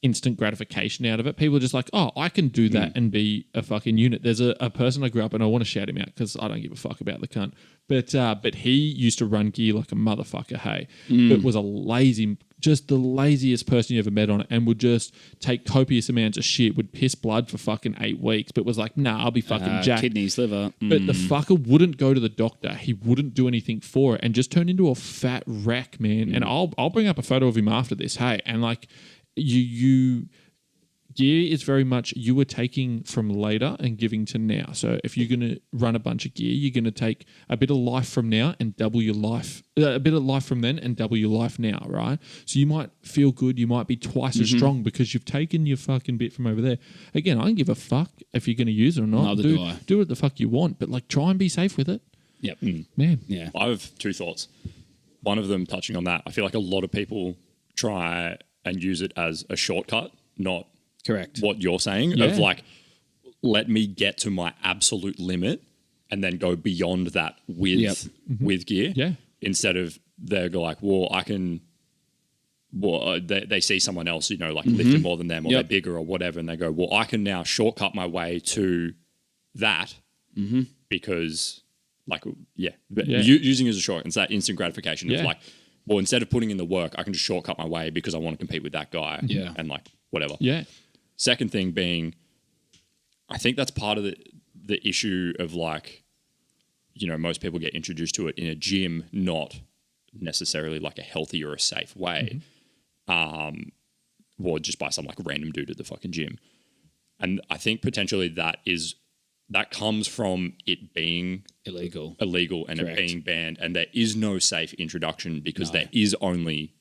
instant gratification out of it. People are just like, oh, I can do that and be a fucking unit. There's a person I grew up and I want to shout him out because I don't give a fuck about the cunt. But he used to run gear like a motherfucker, hey. But was just the laziest person you ever met on it, and would just take copious amounts of shit, would piss blood for fucking 8 weeks, but was like, nah, I'll be fucking jacked. Kidneys, liver. But the fucker wouldn't go to the doctor. He wouldn't do anything for it and just turned into a fat wreck, man. And I'll bring up a photo of him after this, hey. And like you gear is very much you were taking from later and giving to now. So if you're going to run a bunch of gear, you're going to take a bit of life from now and double your life, a bit of life from then and double your life now, right? So you might feel good. You might be twice as strong because you've taken your fucking bit from over there. Again, I don't give a fuck if you're going to use it or not. Do what the fuck you want, but like try and be safe with it. Yep. Man. Yeah. I have 2 thoughts. One of them touching on that. I feel like a lot of people try and use it as a shortcut, not correct what you're saying of like, let me get to my absolute limit and then go beyond that with gear. Yeah. Instead of they're like, well, I can, they see someone else, lifting more than them or they're bigger or whatever. And they go, well, I can now shortcut my way to that because using it as a shortcut, it's that instant gratification of like, well, instead of putting in the work, I can just shortcut my way because I want to compete with that guy. Yeah. And like, whatever. Yeah. Second thing being, I think that's part of the issue of like, most people get introduced to it in a gym, not necessarily like a healthy or a safe way. Or just by some like random dude at the fucking gym. And I think potentially that comes from it being illegal and it being banned, and there is no safe introduction because there is only,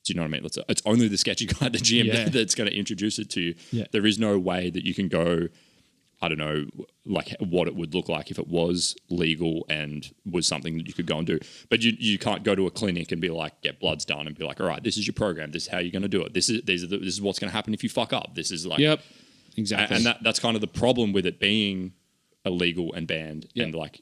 do you know what I mean? It's only the sketchy guy at the gym that's going to introduce it to you. Yeah. There is no way that you can go, I don't know, like what it would look like if it was legal and was something that you could go and do. But you can't go to a clinic and be like, get bloods done and be like, all right, this is your program. This is how you're going to do it. This is what's going to happen if you fuck up. This is like, yep, exactly. And that's kind of the problem with it being illegal and banned and like.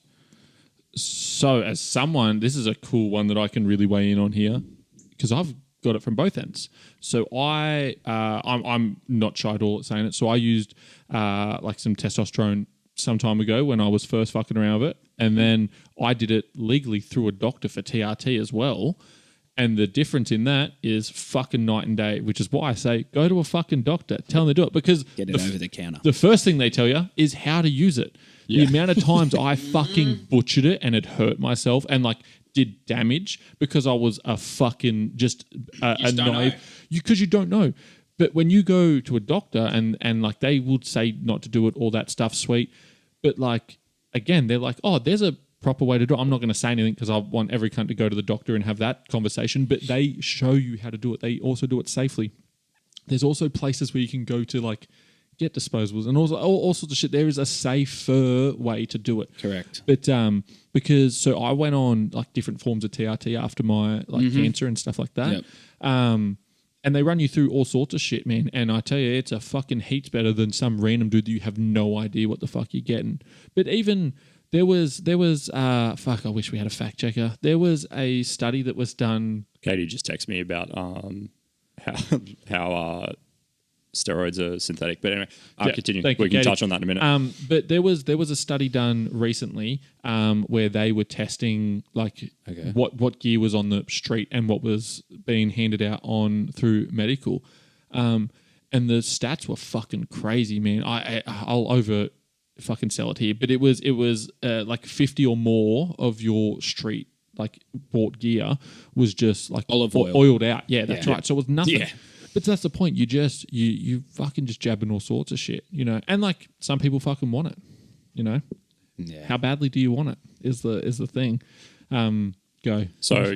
So as someone, this is a cool one that I can really weigh in on here because I've got it from both ends. So I'm not shy at all at saying it. So I used like some testosterone some time ago when I was first fucking around with it. And then I did it legally through a doctor for TRT as well. And the difference in that is fucking night and day, which is why I say go to a fucking doctor, tell them to do it because get it over the counter. The first thing they tell you is how to use it. Yeah. The amount of times I fucking butchered it and it hurt myself and like did damage because I was a fucking just a naive. Because you don't know. But when you go to a doctor and like they would say not to do it, all that stuff, sweet. But like, again, they're like, oh, there's a proper way to do it. I'm not going to say anything because I want every cunt to go to the doctor and have that conversation, but they show you how to do it. They also do it safely. There's also places where you can go to like get disposables and also all sorts of shit. There is a safer way to do it. Correct. But because I went on like different forms of TRT after my like cancer and stuff like that. Yep. And they run you through all sorts of shit, man. And I tell you, it's a fucking heaps better than some random dude that you have no idea what the fuck you're getting. But even there was fuck, I wish we had a fact checker. There was a study that was done. Katie just texted me about how steroids are synthetic. But anyway, continue. We can touch on that in a minute. But there was a study done recently where they were testing like what gear was on the street and what was being handed out on through medical. And the stats were fucking crazy, man. I'll over fucking sell it here, but it was like 50 or more of your street like bought gear was just like olive oil oiled out. Yeah, that's right. So it was nothing. Yeah. But that's the point. You fucking just jabbing all sorts of shit, you know. And like some people fucking want it, you know. Yeah. How badly do you want it? Is the thing. Go. So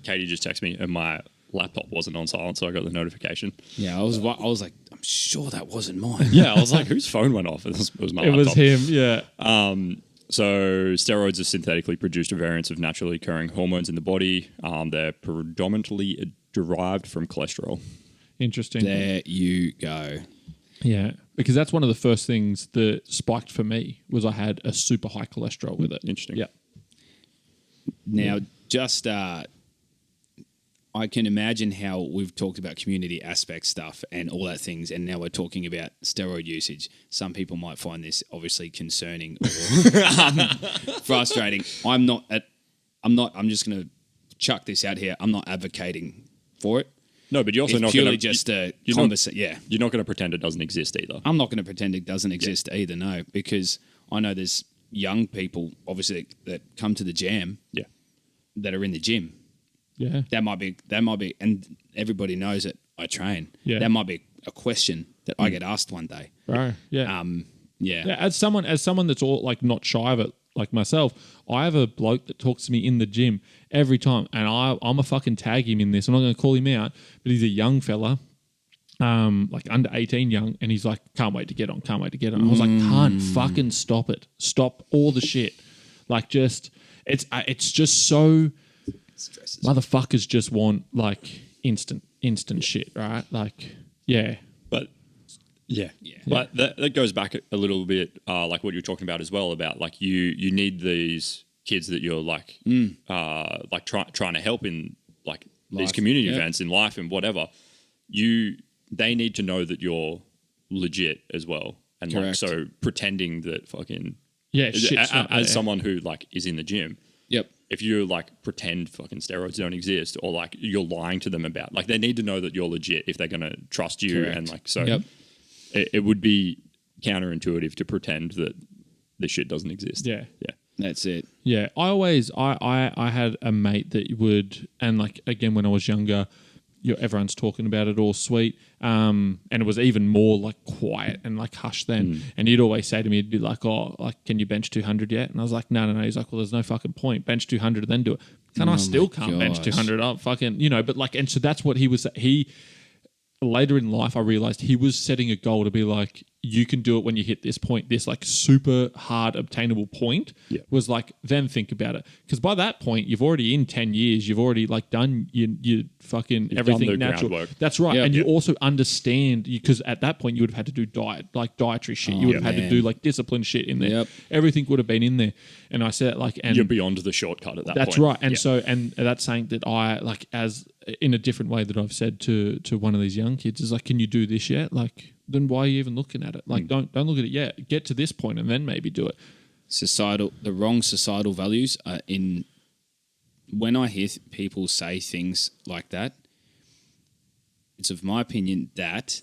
Katie just texted me, and my laptop wasn't on silent, so I got the notification. Yeah, I was like, I'm sure that wasn't mine. Yeah, I was like, whose phone went off? It was my laptop. It was him. Yeah. So steroids are synthetically produced variants of naturally occurring hormones in the body. They're predominantly derived from cholesterol. Interesting. There you go. Yeah, because that's one of the first things that spiked for me was I had a super high cholesterol with it. Interesting. Yeah. Now, just I can imagine how we've talked about community aspect stuff and all that things, and now we're talking about steroid usage. Some people might find this obviously concerning or frustrating. I'm just going to chuck this out here. I'm not advocating for it. No, but you're also it's not purely going to just a conversation. Yeah, you're not going to pretend it doesn't exist either. I'm not going to pretend it doesn't exist either. No, because I know there's young people obviously that come to the jam. Yeah, that are in the gym. Yeah, that might be, and everybody knows that I train. Yeah, that might be a question that I get asked one day. Right. Yeah. Yeah. As someone that's all like not shy of it, like myself, I have a bloke that talks to me in the gym every time, and I'm a fucking tag him in this. I'm not going to call him out, but he's a young fella, like under 18 young, and he's like, can't wait to get on. I was like, can't fucking stop it. Stop all the shit. Like it's just so motherfuckers just want like instant shit, right? Like, yeah. But yeah. But that goes back a little bit, like what you're talking about as well, about like you need these kids that you're like trying to help in like these community events in life and whatever. They need to know that you're legit as well, and like so pretending that fucking as someone who like is in the gym. Yep. If you like pretend fucking steroids don't exist, or like you're lying to them about, like they need to know that you're legit if they're going to trust you. Correct. And like so. It would be counterintuitive to pretend that this shit doesn't exist. Yeah. Yeah. That's it. Yeah. I had a mate that would, and like, again, when I was younger, everyone's talking about it all sweet. And it was even more like quiet and like hush then. And he'd always say to me, he'd be like, oh, like, can you bench 200 yet? And I was like, no. He's like, well, there's no fucking point. Bench 200 and then do it. And I still can't bench 200. I'm fucking, but like, and so that's what he was, later in life, I realized he was setting a goal to be like, you can do it when you hit this point, this like super hard obtainable point. Was like, then think about it. Because by that point, you've already in 10 years, you've already like done you fucking you've everything natural. Groundwork. That's right. And you also understand, because at that point you would have had to do dietary shit. You would have had to do like discipline shit in there. Everything would have been in there. And I said like, and you're beyond the shortcut at that point. That's right. And so, and that's saying that I like, as in a different way that I've said to one of these young kids is like, can you do this yet? Like, then why are you even looking at it? Like, don't look at it yet. Get to this point and then maybe do it. The wrong societal values are in. When I hear people say things like that, it's of my opinion that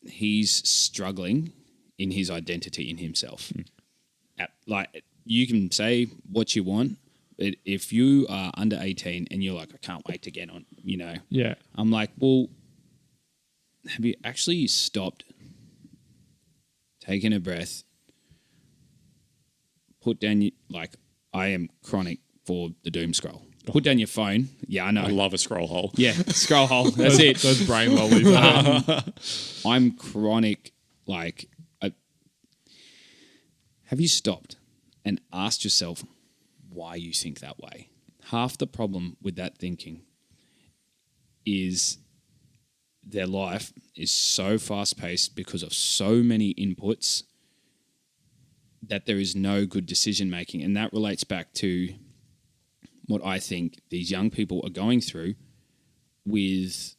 he's struggling in his identity in himself. Like, you can say what you want, but if you are under 18 and you're like, I can't wait to get on, Yeah. I'm like, well, have you actually stopped, taken a breath, put down, like, I am chronic for the doom scroll. Put down your phone. Yeah, I know. I love a scroll hole. Yeah, scroll hole. That's it. Those brain lollies. I'm chronic. Have you stopped and asked yourself why you think that way? Half the problem with that thinking is their life is so fast-paced because of so many inputs that there is no good decision-making. And that relates back to what I think these young people are going through with,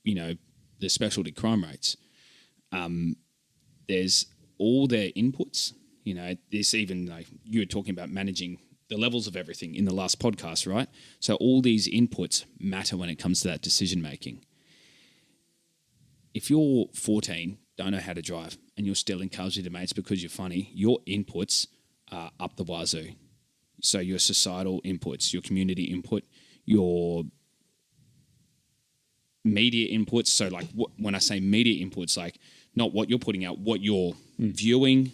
the specialty crime rates. There's all their inputs. This even like you were talking about managing the levels of everything in the last podcast, right? So all these inputs matter when it comes to that decision making. If you're 14, don't know how to drive, and you're stealing cars with your mates because you're funny, your inputs are up the wazoo. So your societal inputs, your community input, your media inputs. So like when I say media inputs, like not what you're putting out, what you're viewing,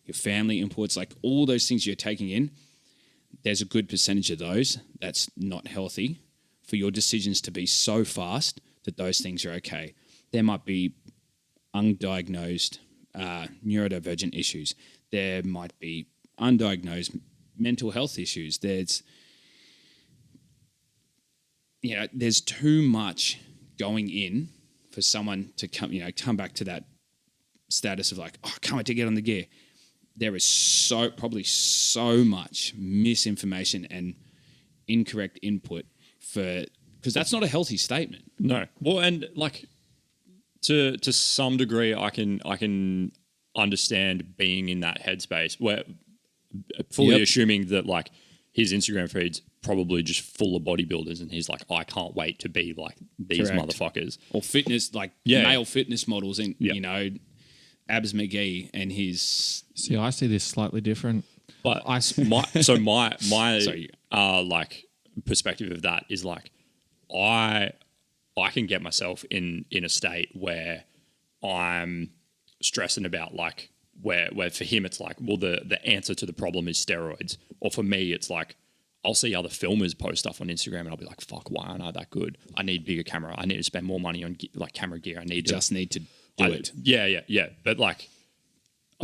your family inputs, like all those things you're taking in, there's a good percentage of those that's not healthy for your decisions to be so fast that those things are okay. There might be undiagnosed neurodivergent issues. There might be undiagnosed mental health issues. There's too much going in for someone to come back to that status of like, oh, I can't wait to get on the gear. There is probably so much misinformation and incorrect input because that's not a healthy statement. No. Well, and like to some degree, I can understand being in that headspace where fully assuming that like his Instagram feed's probably just full of bodybuilders and he's like, I can't wait to be like these motherfuckers. Or fitness, like male fitness models and, Abs McGee and his... See, I see this slightly different. But my like perspective of that is like I can get myself in a state where I'm stressing about like where for him it's like, well, the answer to the problem is steroids. Or for me, it's like I'll see other filmers post stuff on Instagram and I'll be like, fuck, why aren't I that good? I need bigger camera. I need to spend more money on like camera gear. I need to do it. Yeah. But like,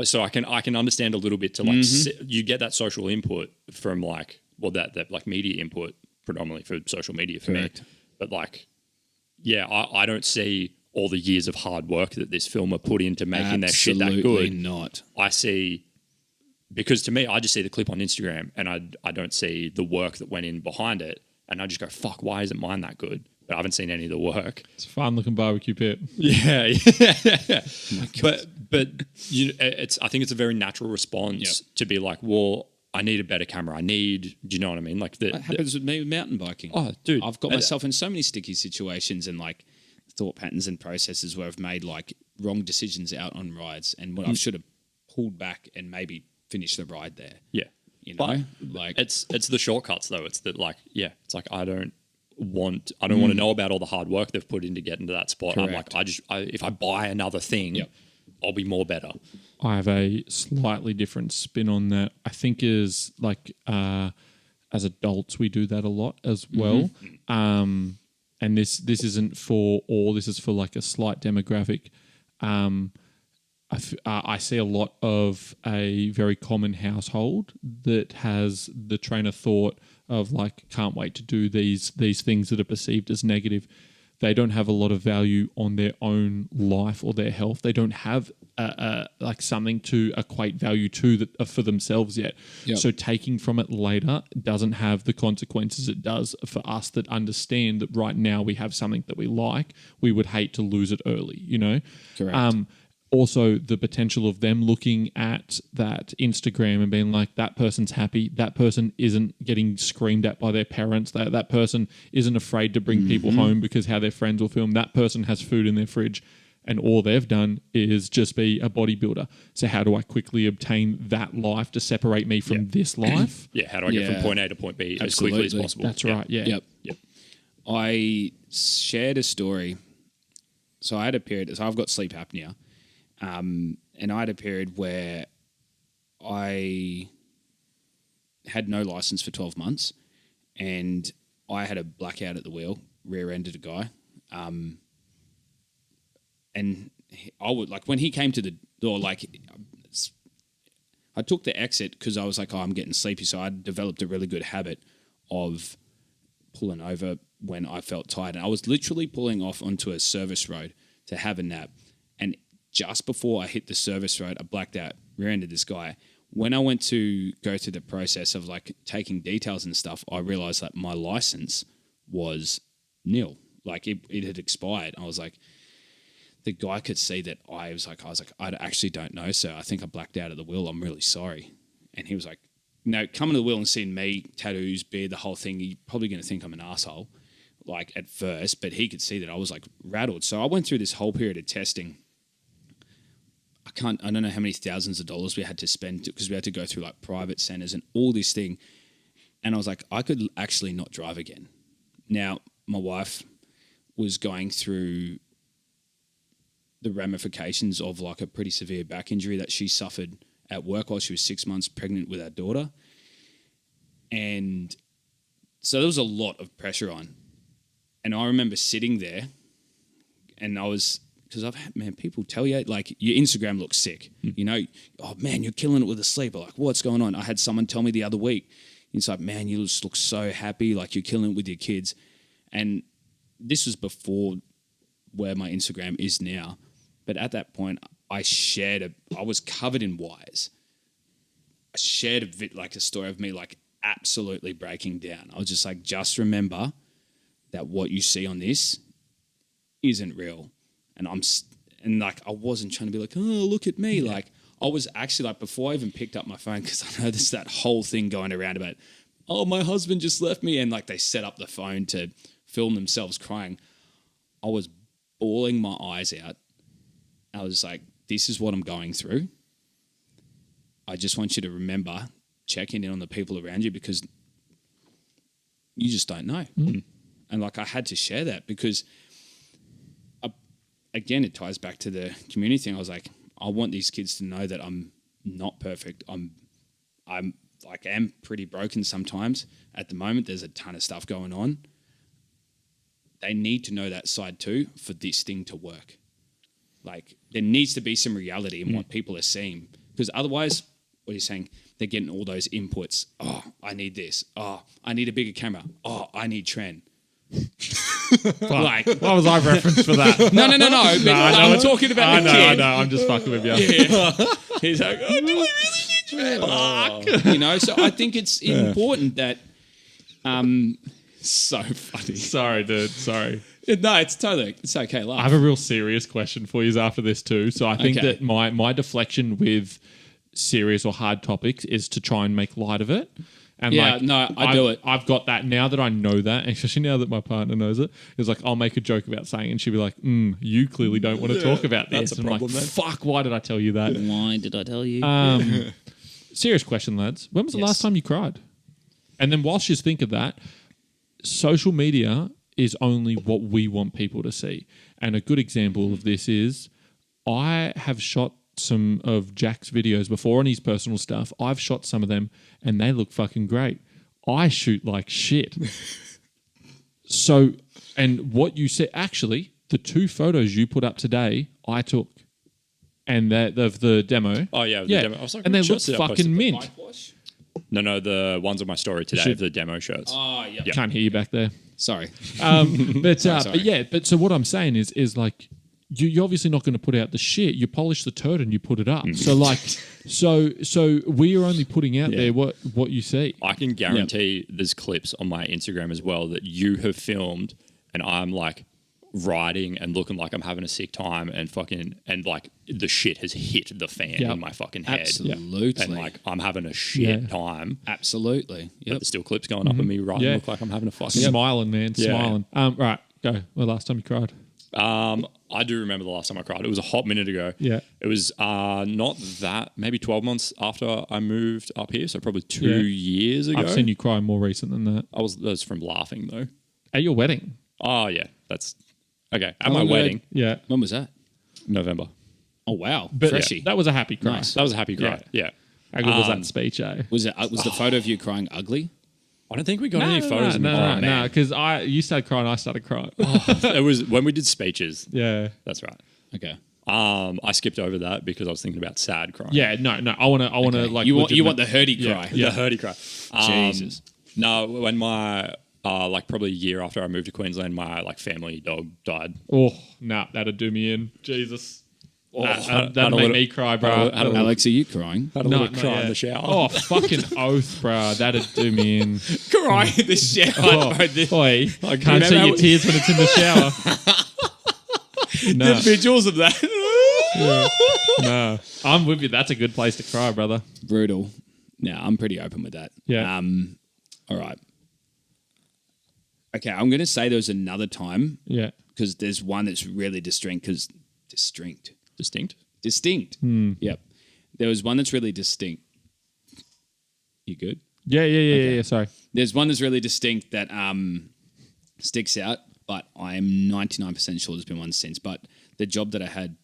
so I can understand a little bit to like, you get that social input from like, well, that like media input predominantly for social media for me. But like, I don't see all the years of hard work that this filmer put into making their shit that good. Not. I see, because to me, I just see the clip on Instagram and I don't see the work that went in behind it. And I just go, fuck, why isn't mine that good? But I haven't seen any of the work. It's a fun looking barbecue pit. Yeah. But I think it's a very natural response to be like, well, I need a better camera. Do you know what I mean? Like that happens with me with mountain biking. Oh, dude. I've got myself in so many sticky situations and like thought patterns and processes where I've made like wrong decisions out on rides and when I should have pulled back and maybe finished the ride there. Yeah. But like it's the shortcuts though. It's that like, it's like I don't want to know about all the hard work they've put in to get into that spot. Correct. I'm like, if I buy another thing, I'll be more better. I have a slightly different spin on that. I think is like as adults we do that a lot as well. And this isn't for all. This is for like a slight demographic. I see a lot of a very common household that has the train of thought of like, can't wait to do these things that are perceived as negative. They don't have a lot of value on their own life or their health. They don't have like something to equate value to that for themselves yet. So taking from it later doesn't have the consequences it does for us that understand that right now we have something that we like. We would hate to lose it early, Correct. Also, the potential of them looking at that Instagram and being like, that person's happy, that person isn't getting screamed at by their parents, that person isn't afraid to bring people home because how their friends will film, that person has food in their fridge, and all they've done is just be a bodybuilder. So how do I quickly obtain that life to separate me from this life? How do I get from point A to point B as quickly as possible? That's right, Yep. I shared a story. So I had a period, so I've got sleep apnea. And I had a period where I had no license for 12 months, and I had a blackout at the wheel, rear-ended a guy, and I would like when he came to the door, like I took the exit because I was like, oh, I'm getting sleepy, so I developed a really good habit of pulling over when I felt tired, and I was literally pulling off onto a service road to have a nap, and just before I hit the service road, I blacked out, rear-ended this guy. When I went to go through the process of like taking details and stuff, I realized that my license was nil. Like it had expired. I was like, the guy could see that I was like, I actually don't know, sir. I think I blacked out at the wheel. I'm really sorry. And he was like, no, coming to the wheel and seeing me, tattoos, beard, the whole thing, you're probably going to think I'm an asshole, like at first, but he could see that I was like rattled. So I went through this whole period of testing. I don't know how many thousands of dollars we had to spend because we had to go through like private centers and all this thing. And I was like, I could actually not drive again. Now, my wife was going through the ramifications of like a pretty severe back injury that she suffered at work while she was 6 months pregnant with our daughter. And so there was a lot of pressure on. And I remember sitting there and I was... Because people tell you, like, your Instagram looks sick. You know, oh, man, you're killing it with the sleep. Like, what's going on? I had someone tell me the other week, it's like, man, you just look so happy, like you're killing it with your kids. And this was before where my Instagram is now. But at that point, I was covered in whys. I shared a story of me, like, absolutely breaking down. I was just like, just remember that what you see on this isn't real. And I wasn't trying to be like, oh, look at me. Yeah. Like, I was actually like, before I even picked up my phone, because I know there's that whole thing going around about, oh, my husband just left me. And like, they set up the phone to film themselves crying. I was bawling my eyes out. I was like, this is what I'm going through. I just want you to remember checking in on the people around you because you just don't know. Mm. And like, I had to share that because... Again, it ties back to the community thing. I was like, I want these kids to know that I'm not perfect. I'm pretty broken sometimes. At the moment, there's a ton of stuff going on. They need to know that side too for this thing to work. Like, there needs to be some reality in what people are seeing. Because otherwise, what are you saying? They're getting all those inputs. Oh, I need this. Oh, I need a bigger camera. Oh, I need trend. Like, what was I referenced for that? No. But I'm talking about the kid. I know. I'm just fucking with you. Yeah. He's like, oh, do I really need trend? You know, so I think it's important that. So funny. Sorry, dude. Sorry. No, it's okay. Laugh. I have a real serious question for you after this too. So I think that my deflection with serious or hard topics is to try and make light of it. And I do it. I've got that now that I know that, especially now that my partner knows it. It's like I'll make a joke about saying, and she'll be like, "You clearly don't want to talk about this." That's a problem. I'm like, fuck! Why did I tell you that? Why did I tell you? Serious question, lads. When was the last time you cried? And then whilst you think of that, social media is only what we want people to see. And a good example of this is I have shot some of Jack's videos before on his personal stuff. I've shot some of them and they look fucking great. I shoot like shit. So, and what you said, actually, the 2 photos you put up today, I took. And that of the demo. Oh, yeah, the demo. I was like, and they look fucking mint. No, the ones on my story today of the demo shirts. Oh, yeah. Can't hear you back there. Sorry. But so what I'm saying is like, you're obviously not going to put out the shit. You polish the turd and you put it up. So like, so we are only putting out there what you see. I can guarantee there's clips on my Instagram as well that you have filmed, and I'm like riding and looking like I'm having a sick time and like the shit has hit the fan in my fucking head. Absolutely. And like I'm having a shit time. Absolutely. But there's still clips going up of me riding, look like I'm having a fucking smiling, man, smiling. Right, go. Well, last time you cried. I do remember the last time I cried. It was a hot minute ago. Yeah. It was not that, maybe 12 months after I moved up here, so probably 2 years ago. I've seen you cry more recent than that. That was from laughing, though. At your wedding? Oh, yeah. That's... Okay, at my wedding. Yeah. When was that? November. Oh, wow. But Freshy. that was a happy cry. Nice. That was a happy cry, yeah. How good was that speech, eh? Was the photo of you crying ugly? I don't think we got any photos of me crying. No, because you started crying, I started crying. It was when we did speeches. Yeah. That's right. Okay. I skipped over that because I was thinking about sad crying. Yeah, no. I want to like you want the hurdy cry. The hurdy cry. Jesus. No, when my like probably a year after I moved to Queensland, my like family dog died. Oh, no, that'd do me in. Jesus. That'd make me cry, bro. Alex, are you crying? Had a little cry in the shower. Oh, fucking oath, bro. That'd do me in. Crying in the shower. Oh, oi, I can't see your tears when it's in the shower. No. The visuals of that. No, I'm with you. That's a good place to cry, brother. Brutal. Now, I'm pretty open with that. Yeah. All right. Okay, I'm going to say there was another time. Yeah. Because there's one that's really distinct. Distinct. Yep. There was one that's really distinct. You good? Yeah. Sorry. There's one that's really distinct that sticks out, but I'm 99% sure there's been one since. But the job that I had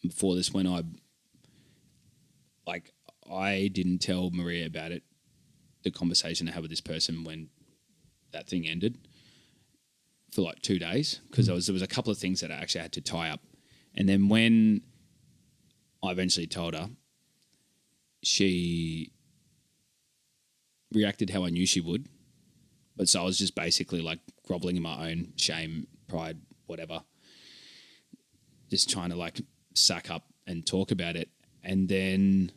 before this, when I didn't tell Maria about it, the conversation I had with this person when that thing ended for like 2 days, because there was a couple of things that I actually had to tie up. And then when I eventually told her, she reacted how I knew she would. But so I was just basically like groveling in my own shame, pride, whatever. Just trying to like suck up and talk about it. And then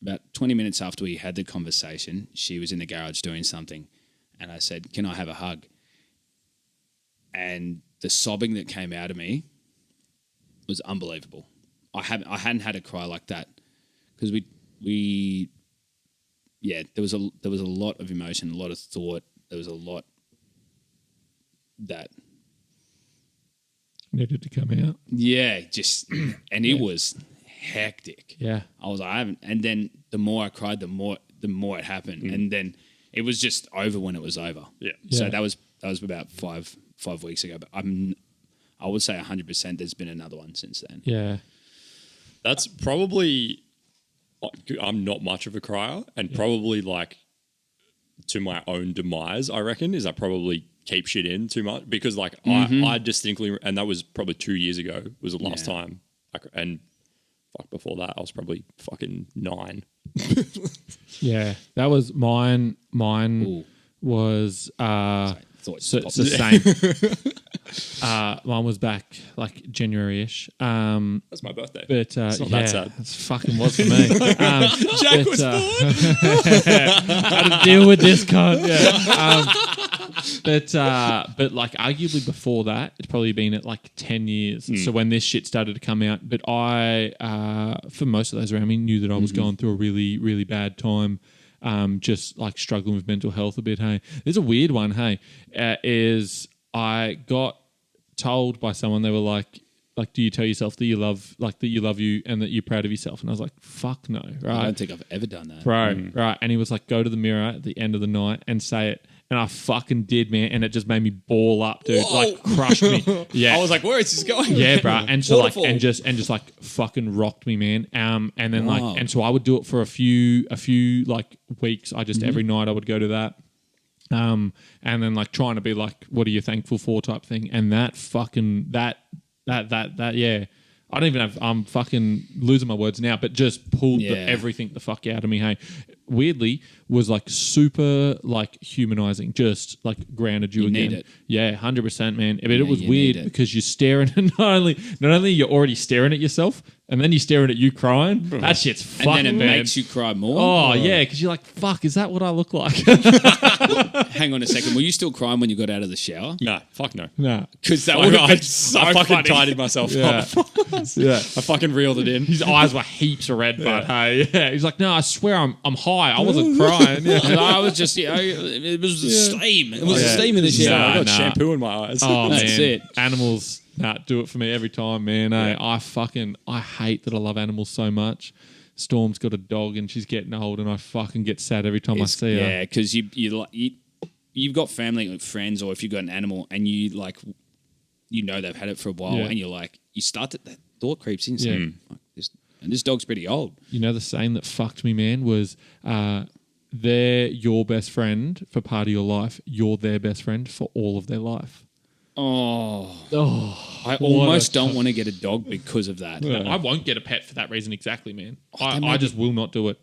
about 20 minutes after we had the conversation, she was in the garage doing something. And I said, "Can I have a hug?" And the sobbing that came out of me was unbelievable. I hadn't had a cry like that, because there was a lot of emotion, a lot of thought. There was a lot that needed to come out. Yeah, it was hectic. Yeah. I was like, I haven't, and then the more I cried, the more it happened, and then it was just over when it was over. Yeah. So that was about five weeks ago, but I would say 100% there's been another one since then. Yeah. That's probably, I'm not much of a crier, and probably like to my own demise, I reckon, is I probably keep shit in too much, because like I distinctly, and that was probably 2 years ago, was the last time. And fuck, before that, I was probably fucking 9. Yeah. That was mine. Mine was, it's the same. Mine was back like January-ish. That's my birthday. But it's not that sad. It fucking was for me. Jack was born. How to deal with this cunt? Yeah. But like arguably before that, it's probably been at like 10 years. So when this shit started to come out, but I, for most of those around me, knew that I was going through a really, really bad time. Just like struggling with mental health a bit. Hey, there's a weird one. Hey, is I got told by someone, they were like, do you tell yourself that you love you and that you're proud of yourself? And I was like, fuck no, right? I don't think I've ever done that, bro. Right? And he was like, go to the mirror at the end of the night and say it. And I fucking did, man. And it just made me ball up, dude. Whoa. Like crushed me. Yeah. I was like, where is this going? Yeah, bro. And so Waterfall. like, and just like fucking rocked me, man. And then like, and so I would do it for a few like weeks. I just every night I would go to that. And then like trying to be like, what are you thankful for type thing. And that fucking, that, yeah. I don't even have, I'm fucking losing my words now, but just pulled everything the fuck out of me. Hey, weirdly was like super like humanizing, just like grounded you again. Need it. Yeah, 100%, man. But it was weird because you're staring at not only you're already staring at yourself, and then you're staring at you crying. That shit's fucking And then it bad. makes you cry more. Oh yeah, because you're like, fuck, is that what I look like? Hang on a second. Were you still crying when you got out of the shower? No, fuck no. Nah. Because that would have been so I fucking funny. tidied myself Yeah. up. Yeah. I fucking reeled it in. His eyes were heaps of red, but hey, yeah. He's like, no, I swear I'm high. I wasn't crying. Yeah. I was just, it was the steam. It was the steam in the shower. I got Nah. shampoo in my eyes. Oh, That's man. it. Animals, do it for me every time, man. I hate that I love animals so much. Storm's got a dog and she's getting old, and I fucking get sad every time I see her. Yeah, because you've got family or friends, or if you've got an animal and you like, they've had it for a while, and you're like, you start to, that thought creeps in. Yeah. Like, And this dog's pretty old. You know, the saying that fucked me, man, was they're your best friend for part of your life. You're their best friend for all of their life. I almost don't want to get a dog because of that. No, I won't get a pet for that reason exactly, man. I just will not do it.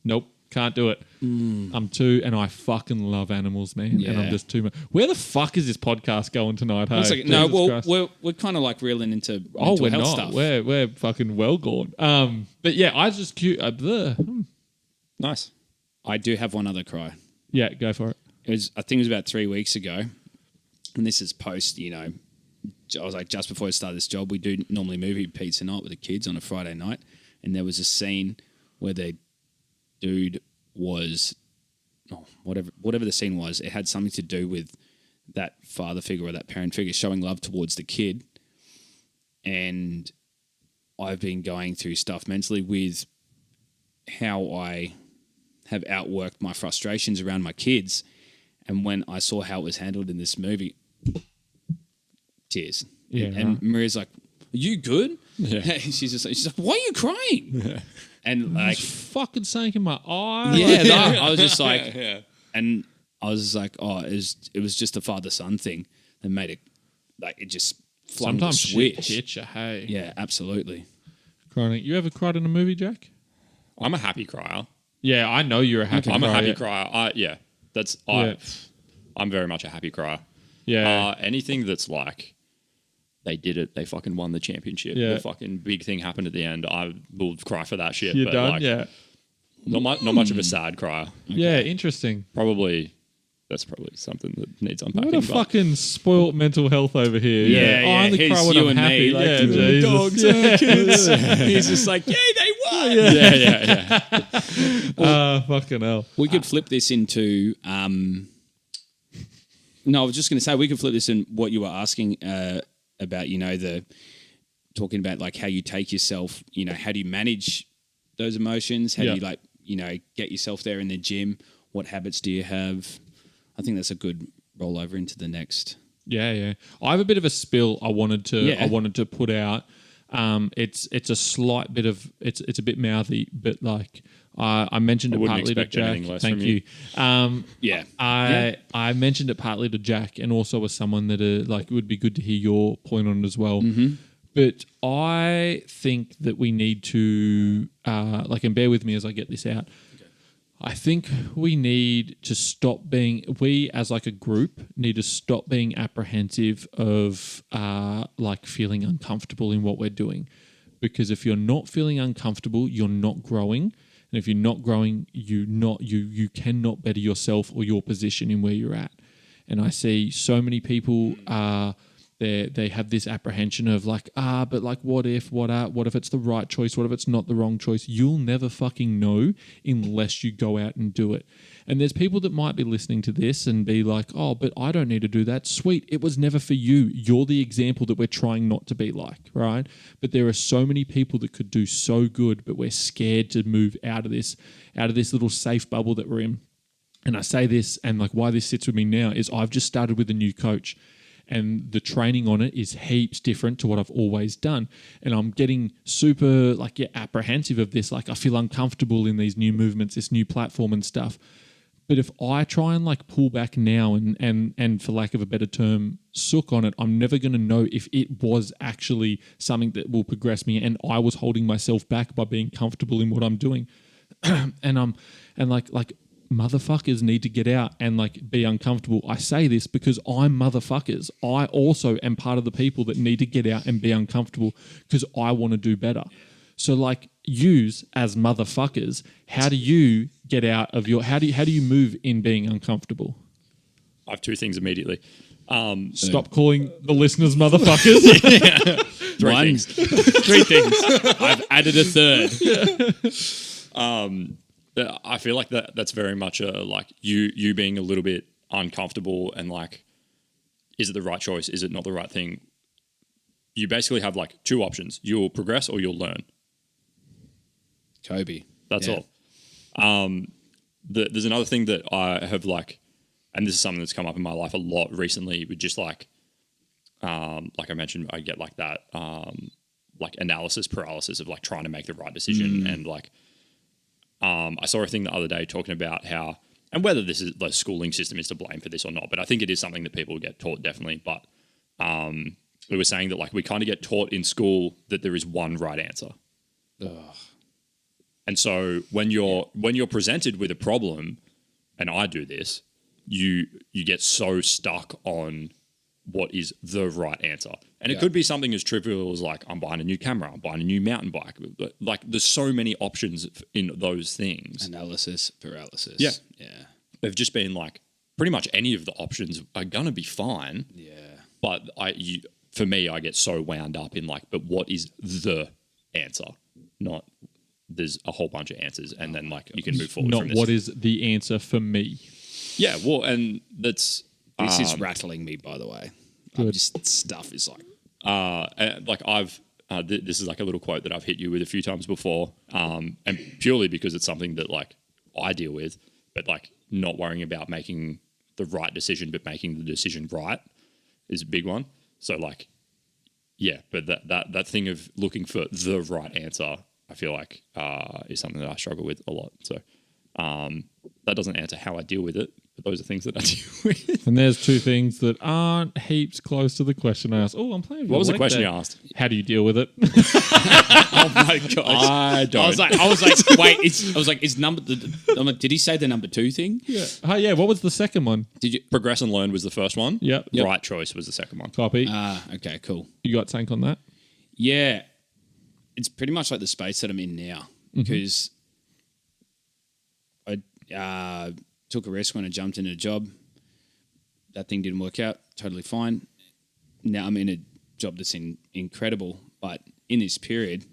Nope, can't do it. I'm too, and I fucking love animals, man. And I'm just too much. Where the fuck is this podcast going tonight? Hey? No, well, we're kind of like reeling into mental health stuff. We're fucking well gone. But yeah, I just cute. Nice. I do have one other cry. Yeah, go for it. I think it was about 3 weeks ago. And this is post, I was like, just before I started this job, we do normally movie pizza night with the kids on a Friday night. And there was a scene where the dude was, whatever the scene was, it had something to do with that father figure or that parent figure showing love towards the kid. And I've been going through stuff mentally with how I have outworked my frustrations around my kids. And when I saw how it was handled in this movie, tears. Yeah, and Maria's like, "Are you good?" Yeah. She's like, "Why are you crying?" Yeah. And like, fucking sank in my eye. Yeah, I was just like, and I was like, oh, it was just a father-son thing that made it like it just flung the switch. Sometimes shit hits you, hey. Yeah, absolutely. Crying. You ever cried in a movie, Jack? I'm a happy crier. Yeah, I know you're a happy crier. I'm a happy crier. I'm very much a happy crier. Yeah. Anything that's like they did it, they fucking won the championship. Yeah. The fucking big thing happened at the end. I will cry for that shit. You're done, yeah. Not much of a sad crier. Okay. Yeah, interesting. That's probably something that needs unpacking. What a fucking spoiled mental health over here. Yeah. I only cry when I'm happy. Me, dogs and kids. He's just like, yay, they won. Yeah. Fucking hell. We could flip this into... No, I was just going to say we could flip this in what you were asking about, talking about like how you take yourself, how do you manage those emotions? How do you get yourself there in the gym? What habits do you have? I think that's a good rollover into the next. Yeah. I have a bit of a spill I wanted to put out. It's a slight bit of it's a bit mouthy, but like I mentioned it partly to Jack. Thank you. I mentioned it partly to Jack, and also as someone that it would be good to hear your point on it as well. Mm-hmm. But I think that we need to and bear with me as I get this out. I think we need to we as like a group need to stop being apprehensive of feeling uncomfortable in what we're doing. Because if you're not feeling uncomfortable, you're not growing. And if you're not growing, you cannot better yourself or your position in where you're at. And I see so many people they have this apprehension of but what if it's the right choice? What if it's not the wrong choice? You'll never fucking know unless you go out and do it. And there's people that might be listening to this and be like, oh, but I don't need to do that. Sweet. It was never for you. You're the example that we're trying not to be like, right? But there are so many people that could do so good, but we're scared to move out of this little safe bubble that we're in. And I say this, and why this sits with me now is I've just started with a new coach. And the training on it is heaps different to what I've always done. And I'm getting super apprehensive of this. I feel uncomfortable in these new movements, this new platform and stuff. But if I try and pull back now and for lack of a better term, sook on it, I'm never going to know if it was actually something that will progress me. And I was holding myself back by being comfortable in what I'm doing. Motherfuckers need to get out and be uncomfortable. I say this because I'm motherfuckers. I also am part of the people that need to get out and be uncomfortable because I want to do better. So yous as motherfuckers, how do you get out of how do you move in being uncomfortable? I have two things immediately. Stop calling the listeners motherfuckers. Three things. I've added a third. I feel like that's very much you being a little bit uncomfortable and is it the right choice? Is it not the right thing? You basically have two options. You'll progress or you'll learn. Kobe. That's all. There's another thing that I have and this is something that's come up in my life a lot recently with just I mentioned, I get that like analysis paralysis of like trying to make the right decision. And like, I saw a thing the other day talking about how, and whether this is the schooling system is to blame for this or not, but I think it is something that people get taught definitely. But we were saying that like we kind of get taught in school that there is one right answer. Ugh. And so when you're presented with a problem, and I do this, you get so stuck on what is the right answer. And it could be something as trivial as like, I'm buying a new camera, I'm buying a new mountain bike. But like there's so many options in those things. Analysis paralysis. Yeah. Yeah. They've just been like, pretty much any of the options are going to be fine. Yeah. But for me, I get so wound up in like, but what is the answer? Not there's a whole bunch of answers, and then like you can move forward. Not from this. what is the answer for me. Yeah, well, and that's This is rattling me, by the way. Just stuff is like. like I've this is like a little quote that I've hit you with a few times before, and purely because it's something that like I deal with, but like not worrying about making the right decision, but making the decision right is a big one. So like, yeah, but that thing of looking for the right answer, I feel like is something that I struggle with a lot. So that doesn't answer how I deal with it, but those are things that I deal with. And there's two things that aren't heaps close to the question I asked. Oh, I'm playing. What was the question you asked? How do you deal with it? Oh my gosh! I don't. I was like, wait. Is number? I'm like, did he say the number 2 thing? Yeah. Oh, yeah. What was the second one? Did you? Progress and learn was the first one. Yep. Right choice was the second one. Copy. Okay, cool. You got tank on that? Yeah, it's pretty much like the space that I'm in now because I took a risk when I jumped into a job. That thing didn't work out. Totally fine. Now I'm in a job that's incredible, but in this period,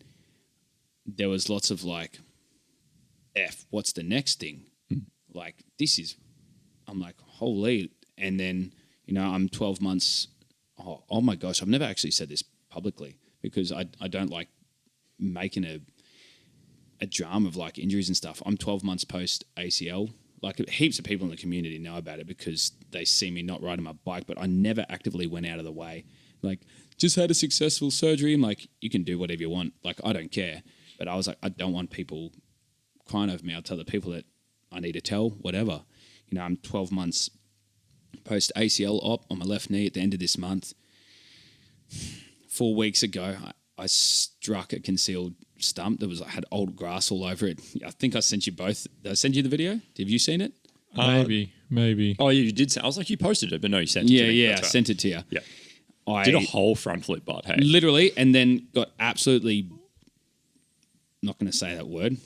there was lots of like, what's the next thing? Like I'm like, holy. And then, I'm 12 months. Oh my gosh, I've never actually said this publicly because I don't like making a drama of like injuries and stuff. I'm 12 months post ACL. Like heaps of people in the community know about it because they see me not riding my bike, but I never actively went out of the way. Like, just had a successful surgery. I'm like, you can do whatever you want. Like, I don't care. But I was like, I don't want people crying over me. I'll tell the people that I need to tell, whatever. I'm 12 months post ACL op on my left knee at the end of this month. 4 weeks ago, I struck a concealed stump that had old grass all over it. I think I sent you both. Did I send you the video? Have you seen it? Maybe. Oh, you did. I was like, you posted it, but no, you sent it to me. Yeah, That's I right. sent it to you. Yeah. I did a whole front flip, but hey. Literally, and then got absolutely, not going to say that word.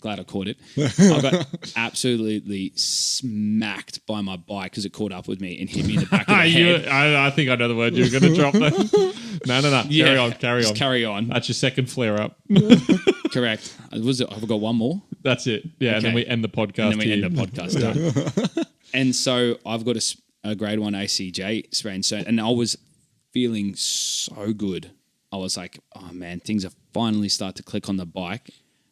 Glad I caught it. I got absolutely smacked by my bike because it caught up with me and hit me in the back of the head. I think I know the word you're going to drop there. No. Yeah, Carry on. Carry on. That's your second flare up. Correct. Was it? Have I got one more? That's it. Yeah, and then we end the podcast. And then we end the podcast. Done. And so I've got a grade 1 ACJ sprain, and I was feeling so good. I was like, oh man, things are finally start to click on the bike.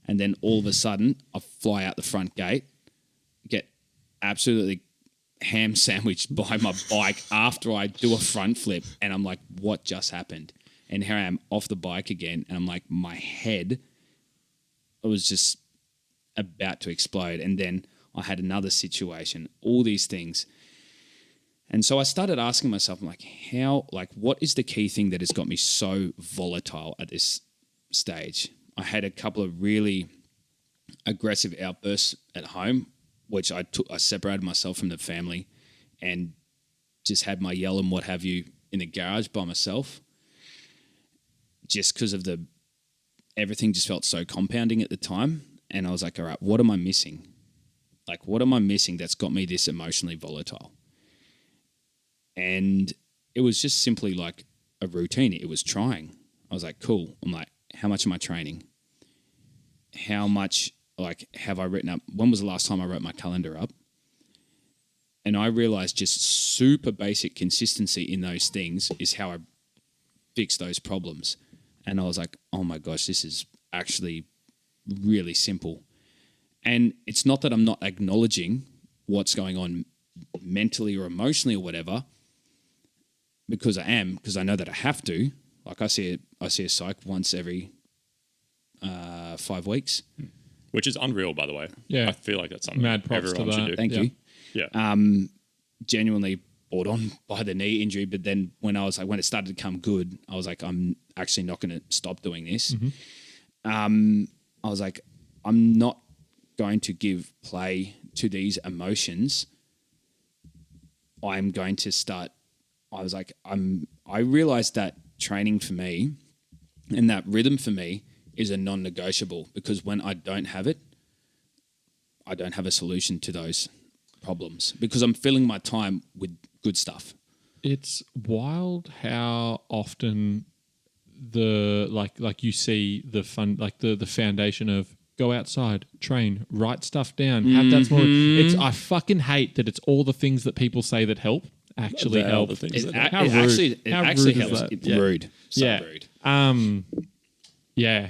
And then all of a sudden, I fly out the front gate, get absolutely ham sandwiched by my bike after I do a front flip. And I'm like, what just happened? And here I am off the bike again. And I'm like, my head, it was just about to explode. And then I had another situation, all these things. And so I started asking myself, I'm like, what is the key thing that has got me so volatile at this stage? I had a couple of really aggressive outbursts at home, which I separated myself from the family and just had my yell and what have you in the garage by myself just because of everything just felt so compounding at the time. And I was like, all right, what am I missing? Like, what am I missing that's got me this emotionally volatile? And it was just simply like a routine. It was trying. I was like, cool. I'm like, how much am I training? How much, have I written up? When was the last time I wrote my calendar up? And I realized just super basic consistency in those things is how I fix those problems. And I was like, oh my gosh, this is actually really simple. And it's not that I'm not acknowledging what's going on mentally or emotionally or whatever, because I know that I have to. Like I see a psych once every 5 weeks. Which is unreal, by the way. Yeah. I feel like that's something Mad props everyone to should that. do. Thank you. Yeah. Genuinely brought on by the knee injury, but then when it started to come good, I was like, I'm actually not going to stop doing this. I was like, I'm not going to give play to these emotions. I'm going to start. I was like, I realized that training for me and that rhythm for me is a non-negotiable, because when I don't have it, I don't have a solution to those problems, because I'm filling my time with good stuff. It's wild how often the like you see the fun, like the foundation of go outside, train, write stuff down, have that small. It's I fucking hate that it's all the things that people say that help actually They're all help. the things It that How rude. actually rude is helps. that? It's Yeah. rude. So Yeah. rude. Yeah.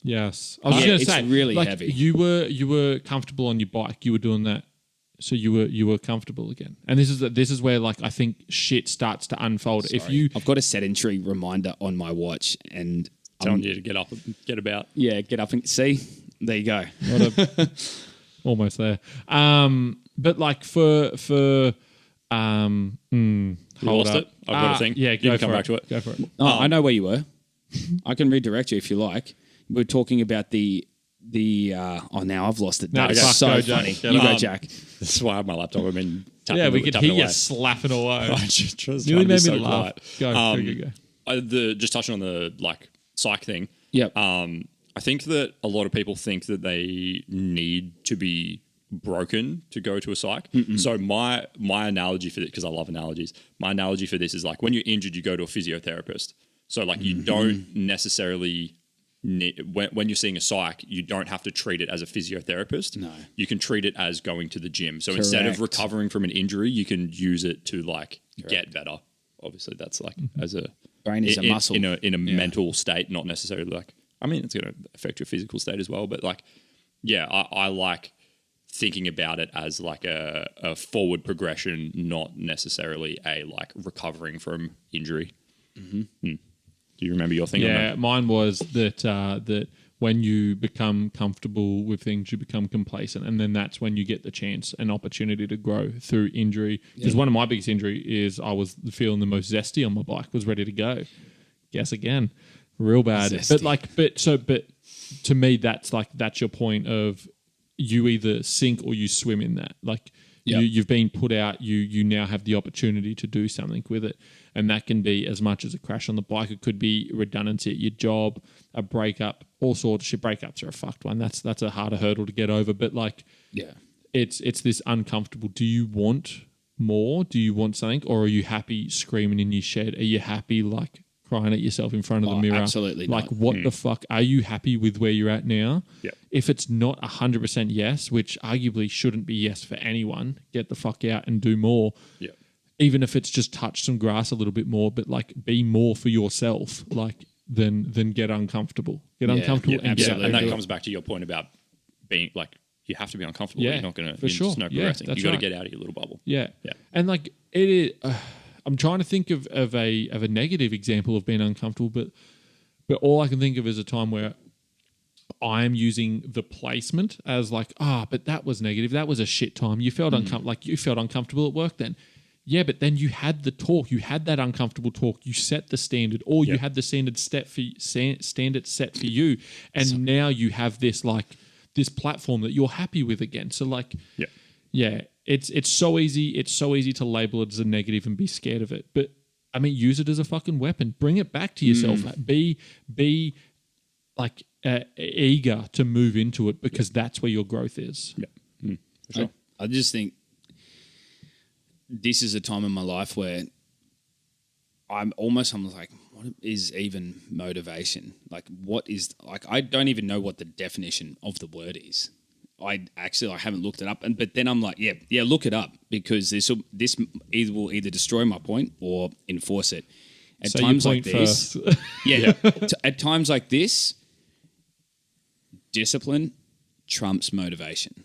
Yes. I was Yeah, going to it's say, really like, heavy. You were comfortable on your bike. You were doing that, so you were comfortable again. And this is where, like, I think shit starts to unfold. If you I've got a sedentary reminder on my watch, and telling you to get up and get about. get up and see. There you go. almost there. But like for You hold lost up. it? I've got a thing. Yeah, You go can come for back to it. Go for it. Oh, I know where you were. I can redirect you if you like. We're talking about the. Now I've lost it. No, That is fuck, so go, Jack. funny. Get You on. go, Jack. This is why I have my laptop. I've been tapping, Yeah, we could tapping hear you away. slapping away. I just was Nearly trying to be made me so laugh. quiet. Go. Just touching on the like psych thing. Yep. I think that a lot of people think that they need to be broken to go to a psych. So my analogy for this, because I love analogies, my analogy for this is like when you're injured, you go to a physiotherapist. So like you don't necessarily when you're seeing a psych, you don't have to treat it as a physiotherapist. No. You can treat it as going to the gym. So instead of Correct. recovering from an injury, you can use it to like get better. Obviously, that's like as a Brain is a muscle. in a mental state, not necessarily like. I mean, it's going to affect your physical state as well, but like, yeah, I like thinking about it as like a forward progression, not necessarily a like recovering from injury. Do you remember your thing on Yeah, that? mine was that when you become comfortable with things, you become complacent, and then that's when you get the chance and opportunity to grow through injury. Because one of my biggest injury is I was feeling the most zesty on my bike, was ready to go. Guess again, real bad. Zesty. But to me, that's your point of you either sink or you swim in that. Like you've been put out, you now have the opportunity to do something with it. And that can be as much as a crash on the bike. It could be redundancy at your job, a breakup, all sorts of shit. Breakups are a fucked one. That's a harder hurdle to get over. But like, it's this uncomfortable. Do you want more? Do you want something? Or are you happy screaming in your shed? Are you happy like crying at yourself in front of the mirror? Absolutely Like, not. what the fuck? Are you happy with where you're at now? Yeah. If it's not 100% yes, which arguably shouldn't be yes for anyone, get the fuck out and do more. Yeah. Even if it's just touch some grass a little bit more, but like be more for yourself, like than get uncomfortable. Get uncomfortable and get absolutely. And that over it. comes back to your point about being like, you have to be uncomfortable. Yeah, You're not going to, for sure. there's no Yeah, progressing. that's You got to right. get out of your little bubble. Yeah. Yeah. And like it is, I'm trying to think of a negative example of being uncomfortable, but all I can think of is a time where I'm using the placement as like, but that was negative. That was a shit time. You felt you felt uncomfortable at work then. Yeah, but then you had the talk. You had that uncomfortable talk. You set the standard, or you had the standard set for you, and now you have this this platform that you're happy with again. So like, it's so easy. It's so easy to label it as a negative and be scared of it. But I mean, use it as a fucking weapon. Bring it back to yourself. Be like eager to move into it, because that's where your growth is. Yeah. For sure. I just think this is a time in my life where I'm like, what is even motivation? Like, what is, like, I don't even know what the definition of the word is. I haven't looked it up, but then I'm like, look it up, because this will either destroy my point or enforce it. At Say times your like point this, first. at times like this, discipline trumps motivation.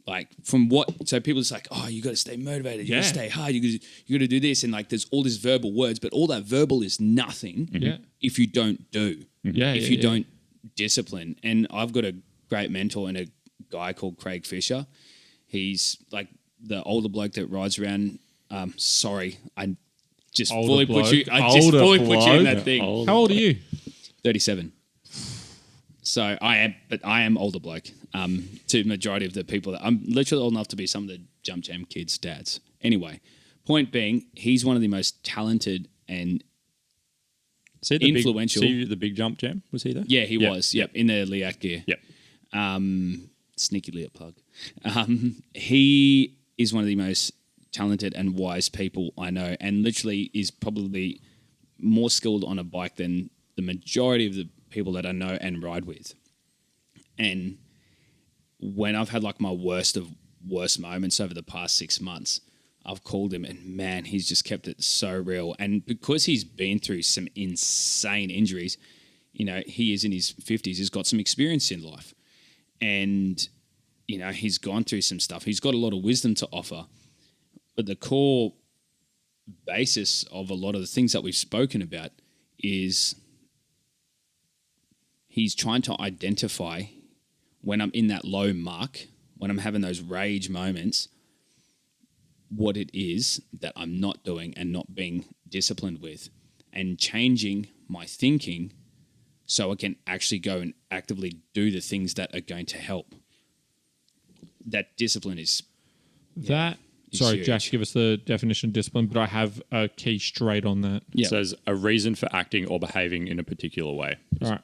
Like from what, so people just like, oh, you got to stay motivated, you got to stay hard, you got to do this, and like there's all this verbal words, but all that verbal is nothing if you don't do, if you don't discipline. And I've got a great mentor and a guy called Craig Fisher. He's like the older bloke that rides around. Sorry, I just fully put you in that thing. How old are you? 37. So I am older bloke. To the majority of the people that I'm literally old enough to be some of the Jump Jam kids' dads. Anyway, point being, he's one of the most talented and influential. The big Jump Jam, was he there? Yeah, he was. Yep, in the Liat gear. Yep. Sneaky Liat plug. He is one of the most talented and wise people I know, and literally is probably more skilled on a bike than the majority of the people that I know and ride with. And when I've had like my worst moments over the past 6 months, I've called him, and man, he's just kept it so real. And because he's been through some insane injuries, you know, he is in his 50s, he's got some experience in life. And, you know, he's gone through some stuff. He's got a lot of wisdom to offer. But the core basis of a lot of the things that we've spoken about is he's trying to identify when I'm in that low mark, when I'm having those rage moments, what it is that I'm not doing and not being disciplined with, and changing my thinking so I can actually go and actively do the things that are going to help. That discipline is... Sorry, huge. Jack, give us the definition of discipline, but I have a key straight on that. It says a reason for acting or behaving in a particular way. All right.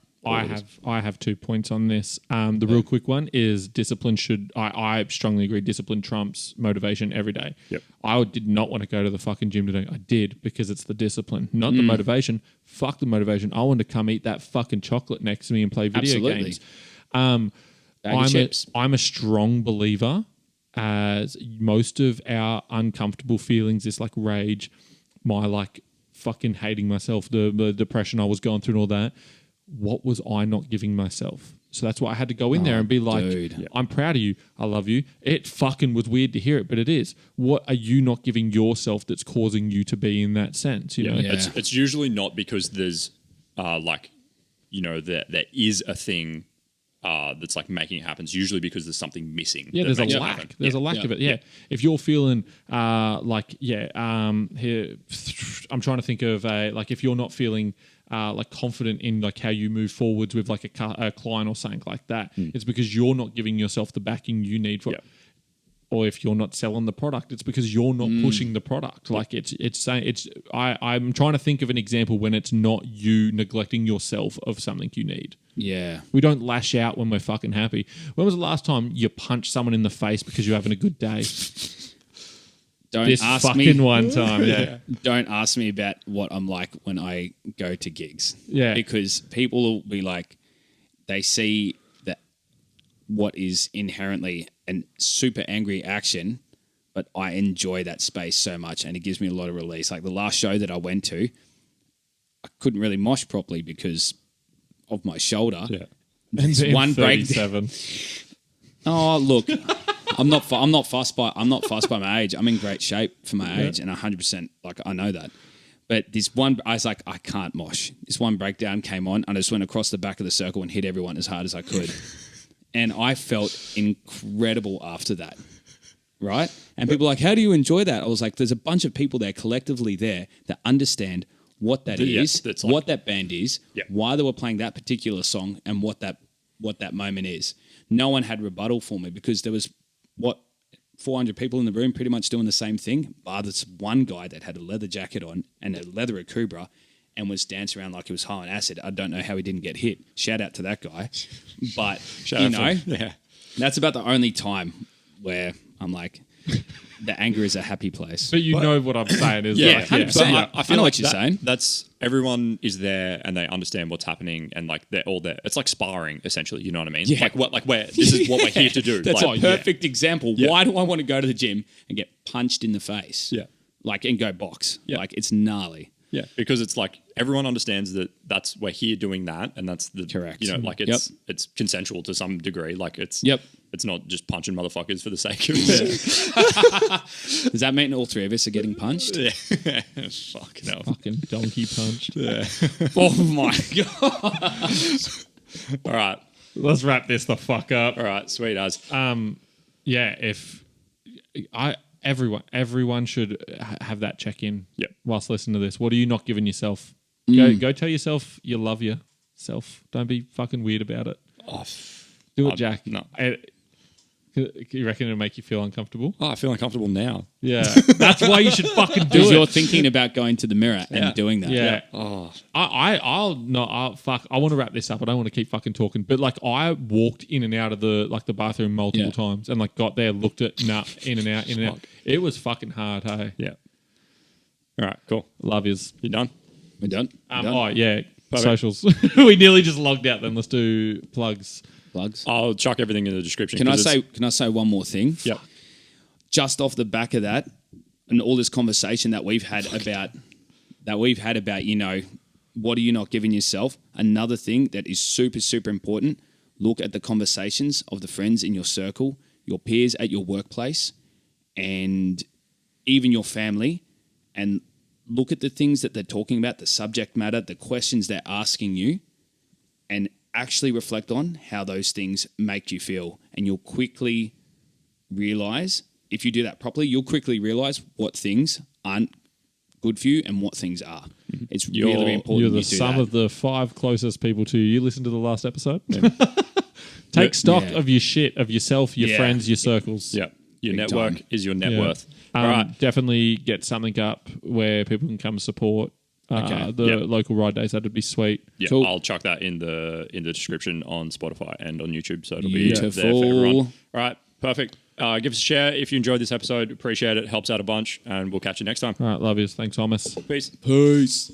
I have 2 points on this. The real quick one is discipline should... I strongly agree discipline trumps motivation every day. Yep. I did not want to go to the fucking gym today. I did because it's the discipline, not the motivation. Fuck the motivation. I want to come eat that fucking chocolate next to me and play video games. I'm a strong believer, as most of our uncomfortable feelings, this like rage, my like fucking hating myself, the depression I was going through and all that, what was I not giving myself? So that's why I had to go in there and be like, I'm proud of you. I love you. It fucking was weird to hear it, but it is. What are you not giving yourself that's causing you to be in that sense? You know? It's usually not because there's there is a thing that's like making it happen. It's usually because there's something missing. Yeah, there's a lack. There's a lack of it. Yeah. If you're feeling here, I'm trying to think of if you're not feeling like confident in like how you move forwards with like a client or something like that, it's because you're not giving yourself the backing you need for it. Or if you're not selling the product, it's because you're not pushing the product. Like I'm trying to think of an example when it's not you neglecting yourself of something you need. Yeah. We don't lash out when we're fucking happy. When was the last time you punched someone in the face because you're having a good day? Don't this ask fucking me one time. Yeah. Don't ask me about what I'm like when I go to gigs. Yeah. Because people will be like, they see that what is inherently a super angry action, but I enjoy that space so much and it gives me a lot of release. Like the last show that I went to, I couldn't really mosh properly because of my shoulder. Yeah. There's one break. Oh, look. I'm not fussed by my age. I'm in great shape for my age, and 100% like I know that. But this one, I was like, I can't mosh. This one breakdown came on, and I just went across the back of the circle and hit everyone as hard as I could, and I felt incredible after that. Right? And people are like, how do you enjoy that? I was like, there's a bunch of people there collectively there that understand what that is, what that band is, why they were playing that particular song, and what that moment is. No one had rebuttal for me because there was 400 people in the room pretty much doing the same thing, bar this one guy that had a leather jacket on and a leather Akubra and was dancing around like he was high on acid. I don't know how he didn't get hit. Shout out to that guy. But, that's about the only time where I'm like, the anger is a happy place. But you know what I'm saying is 100%. I know what you're saying. That's everyone is there and they understand what's happening and like they're all there. It's like sparring essentially. You know what I mean? Yeah. This is what we're here to do. That's a perfect example. Yeah. Why do I want to go to the gym and get punched in the face? Yeah. Like and go box? Yeah. Like it's gnarly. Yeah, because it's like everyone understands that we're here doing that, and that's the Correct. You know, like it's consensual to some degree. Like it's it's not just punching motherfuckers for the sake of it. Does that mean all three of us are getting punched? Yeah, fucking hell. Fucking donkey punched. Yeah. Oh my god! All right, Let's wrap this the fuck up. all right, sweet as. Yeah, if everyone should have that check in. Yep. Whilst listening to this, what are you not giving yourself? Go tell yourself you love yourself. Don't be fucking weird about it. Do it, Jack. No. You reckon it'll make you feel uncomfortable? Oh, I feel uncomfortable now. Yeah, that's why you should fucking do Because it. you're thinking about going to the mirror and Yeah. doing that. Yeah. Oh, I'll fuck. I want to wrap this up. I don't want to keep fucking talking. But like, I walked in and out of the bathroom multiple times, and like got there, looked at in and out, in and out. It was fucking hard. Hey, yeah. All right, cool. love is. You done? We're done. We're done. Oh yeah, socials. We nearly just logged out. Then let's do plugs. Plugs. I'll chuck everything in the description. Can I say one more thing? Yep. Just off the back of that, and all this conversation that we've had about, you know, what are you not giving yourself? Another thing that is super, super important. Look at the conversations of the friends in your circle, your peers at your workplace, and even your family, and look at the things that they're talking about, the subject matter, the questions they're asking you, and actually reflect on how those things make you feel. And you'll quickly realize, if you do that properly, you'll quickly realize what things aren't good for you and what things are. It's really important. You're the you do sum that. of the 5 closest people to you. Listen to the last episode. Take stock of your shit, of yourself, your friends, your circles. Yeah. Your Big network time. is your net worth. All right. Definitely get something up where people can come support the local ride days. That'd be sweet. Yeah, Cool. I'll chuck that in the description on Spotify and on YouTube, so it'll be there for Beautiful. everyone. All right, perfect. Give us a share if you enjoyed this episode. Appreciate it. Helps out a bunch, and we'll catch you next time. All right, love yous. Thanks, Hummus. Peace. Peace.